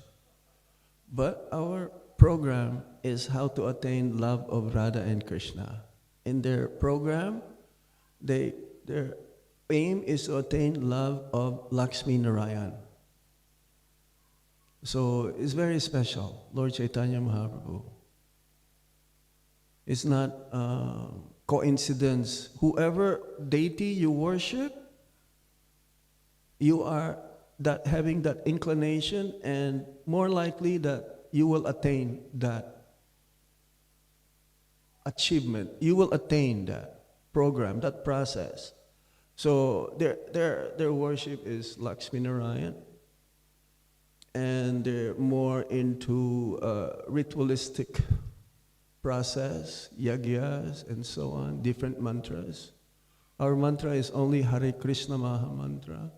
Speaker 2: But our program is how to attain love of Radha and Krishna. In their program, their aim is to attain love of Lakshmi Narayan. So it's very special, Lord Chaitanya Mahaprabhu. It's not coincidence. Whoever deity you worship, you are having that inclination, and more likely that you will attain that achievement. You will attain that program, that process. So their worship is Lakshmi Narayan, and they're more into ritualistic process, yagyas, and so on, different mantras. Our mantra is only Hare Krishna Maha Mantra.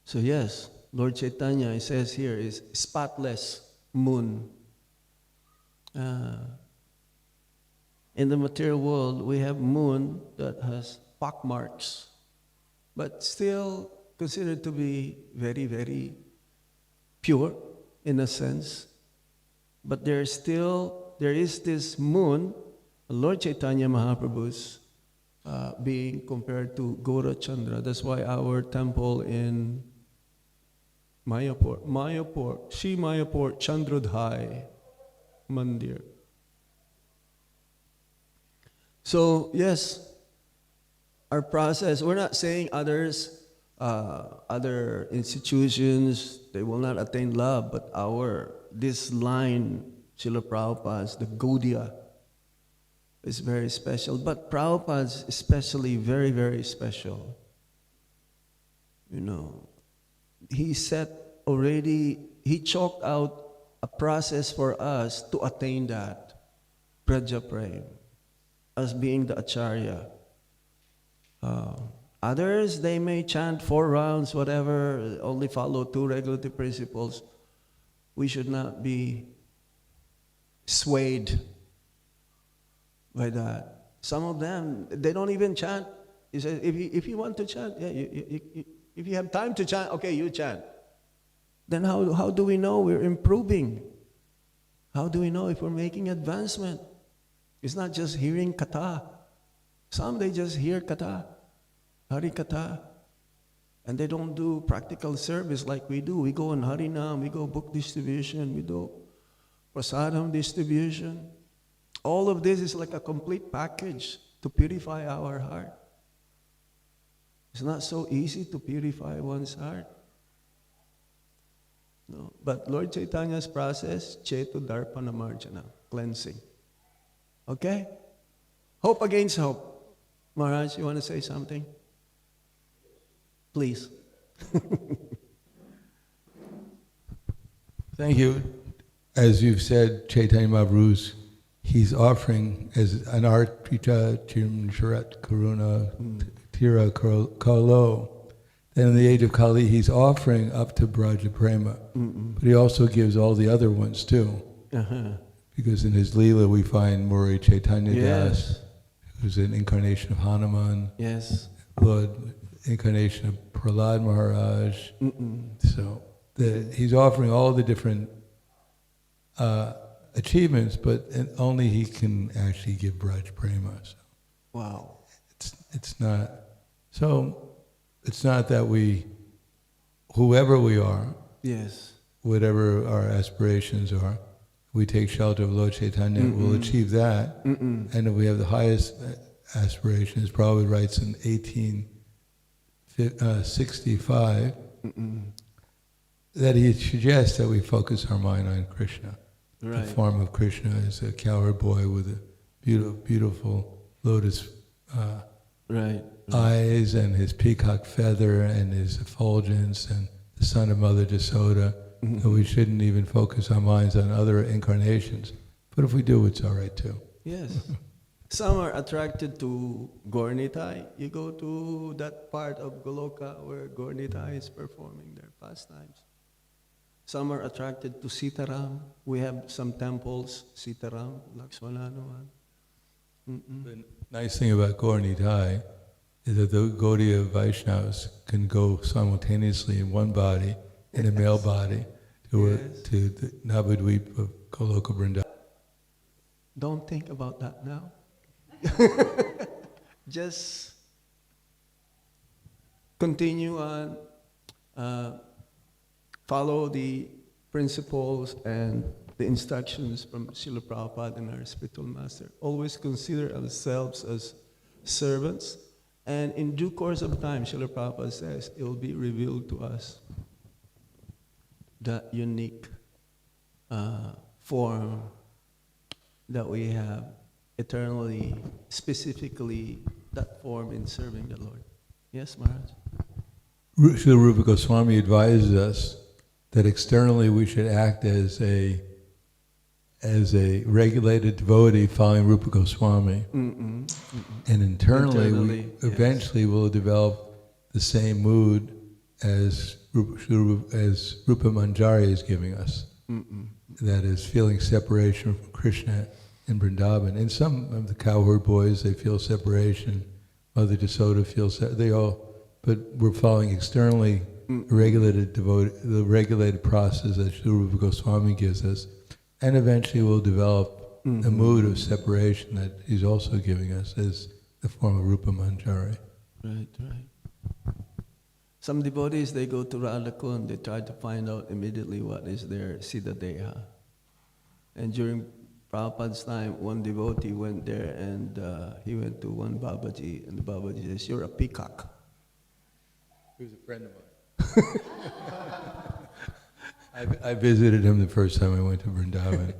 Speaker 2: So yes, Lord Chaitanya, it says here, is spotless moon. And in the material world, we have moon that has pock marks, but still considered to be very, very pure in a sense. But there is this moon, Lord Chaitanya Mahaprabhu's being compared to Gaura Chandra. That's why our temple in Mayapur, Shri Mayapur Chandrodhai Mandir. So yes, our process, we're not saying other institutions, they will not attain love, but this line, Srila Prabhupada's, the Gaudiya, is very special. But Prabhupada's especially very, very special. He chalked out a process for us to attain that, Praja Prem, as being the Acharya. Others, they may chant 4 rounds, whatever, only follow 2 regulative principles. We should not be swayed by that. Some of them, they don't even chant. He says, if you want to chant, if you have time to chant, okay, you chant. Then how do we know we're improving? How do we know if we're making advancement? It's not just hearing katha. Some, they just hear katha, Hari katha, and they don't do practical service like we do. We go on Harinam, we go book distribution, we do prasadam distribution. All of this is like a complete package to purify our heart. It's not so easy to purify one's heart. No. But Lord Chaitanya's process, Chetu Darpana Marjana, cleansing. Okay? Hope against hope. Maharaj, you want to say something? Please.
Speaker 6: Thank you. As you've said, Chaitanya Mahaprabhu's, he's offering as an arpita chimcharat karuna tira kalo. Then in the age of Kali, he's offering up to Braja Prema. But he also gives all the other ones too. Because in his Leela we find Murari Chaitanya Das, who's an incarnation of Hanuman.
Speaker 2: Yes.
Speaker 6: Lord, incarnation of Prahlad Maharaj. So he's offering all the different achievements, but only he can actually give Braj Prema. So.
Speaker 2: Wow.
Speaker 6: It's not. So it's not that whoever we are,
Speaker 2: yes,
Speaker 6: whatever our aspirations are, we take shelter of Lord Chaitanya, we'll achieve that. And if we have the highest aspirations, Prabhupada writes in 1865 that he suggests that we focus our mind on Krishna.
Speaker 2: Right.
Speaker 6: The form of Krishna is a cowherd boy with a beautiful lotus eyes and his peacock feather and his effulgence and the son of Mother Jasoda. So we shouldn't even focus our minds on other incarnations. But if we do, it's all right too.
Speaker 2: Yes. Some are attracted to Gaura-Nitai. You go to that part of Goloka where Gaura-Nitai is performing their pastimes. Some are attracted to Sitaram. We have some temples, Sitaram, Lakshmananavan.
Speaker 6: The nice thing about Gaura-Nitai is that the Gaudiya Vaishnavas can go simultaneously in one body, in a male body, to the Navadvip of Goloka Vrindavan.
Speaker 2: Don't think about that now. Just continue on, follow the principles and the instructions from Srila Prabhupada and our spiritual master. Always consider ourselves as servants, and in due course of time, Srila Prabhupada says, it will be revealed to us that unique form that we have eternally, specifically that form in serving the Lord. Yes, Maharaj?
Speaker 6: Srila Rupa Goswami advises us that externally we should act as a regulated devotee following Rupa Goswami. And internally we eventually will develop the same mood as Rupa Manjari is giving us. That is feeling separation from Krishna in Vrindavan. And some of the cowherd boys, they feel separation. Mother Desoda feels they all, but we're following externally the regulated process that Sri Rupa Goswami gives us, and eventually we'll develop a mood of separation that he's also giving us as the form of Rupa Manjari.
Speaker 2: Right. Some devotees, they go to Radhakund, they try to find out immediately what is their Siddha Deha. And during Prabhupada's time, one devotee went there and he went to one Babaji, and the Babaji says, "You're a peacock."
Speaker 6: He was a friend of mine. I visited him the first time I went to Vrindavan.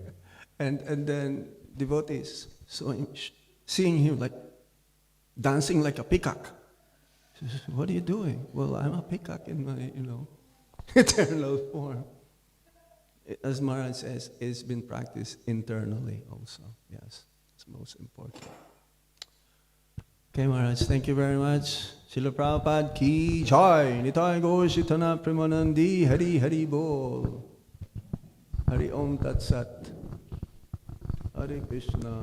Speaker 2: and then devotees seeing him like dancing like a peacock. He says, "What are you doing?" "Well, I'm a peacock in my, eternal form." As Maharaj says, it's been practiced internally also. Yes, it's most important. Okay, Maharaj, thank you very much. Srila Prabhupada ki jai, Nitai Gaur Chaitanya Premanandi, Hari Hari Bol. Hari Om Tat Sat. Hare Krishna.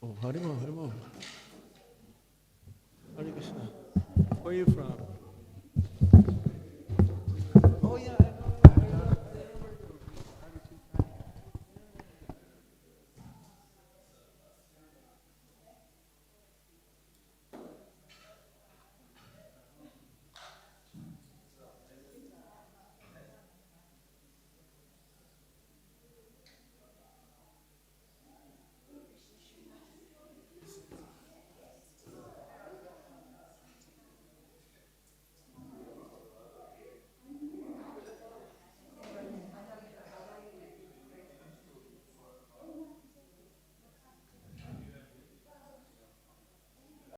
Speaker 2: Oh, Hari Bol, Hari Bol. Hare Krishna. Where are you from?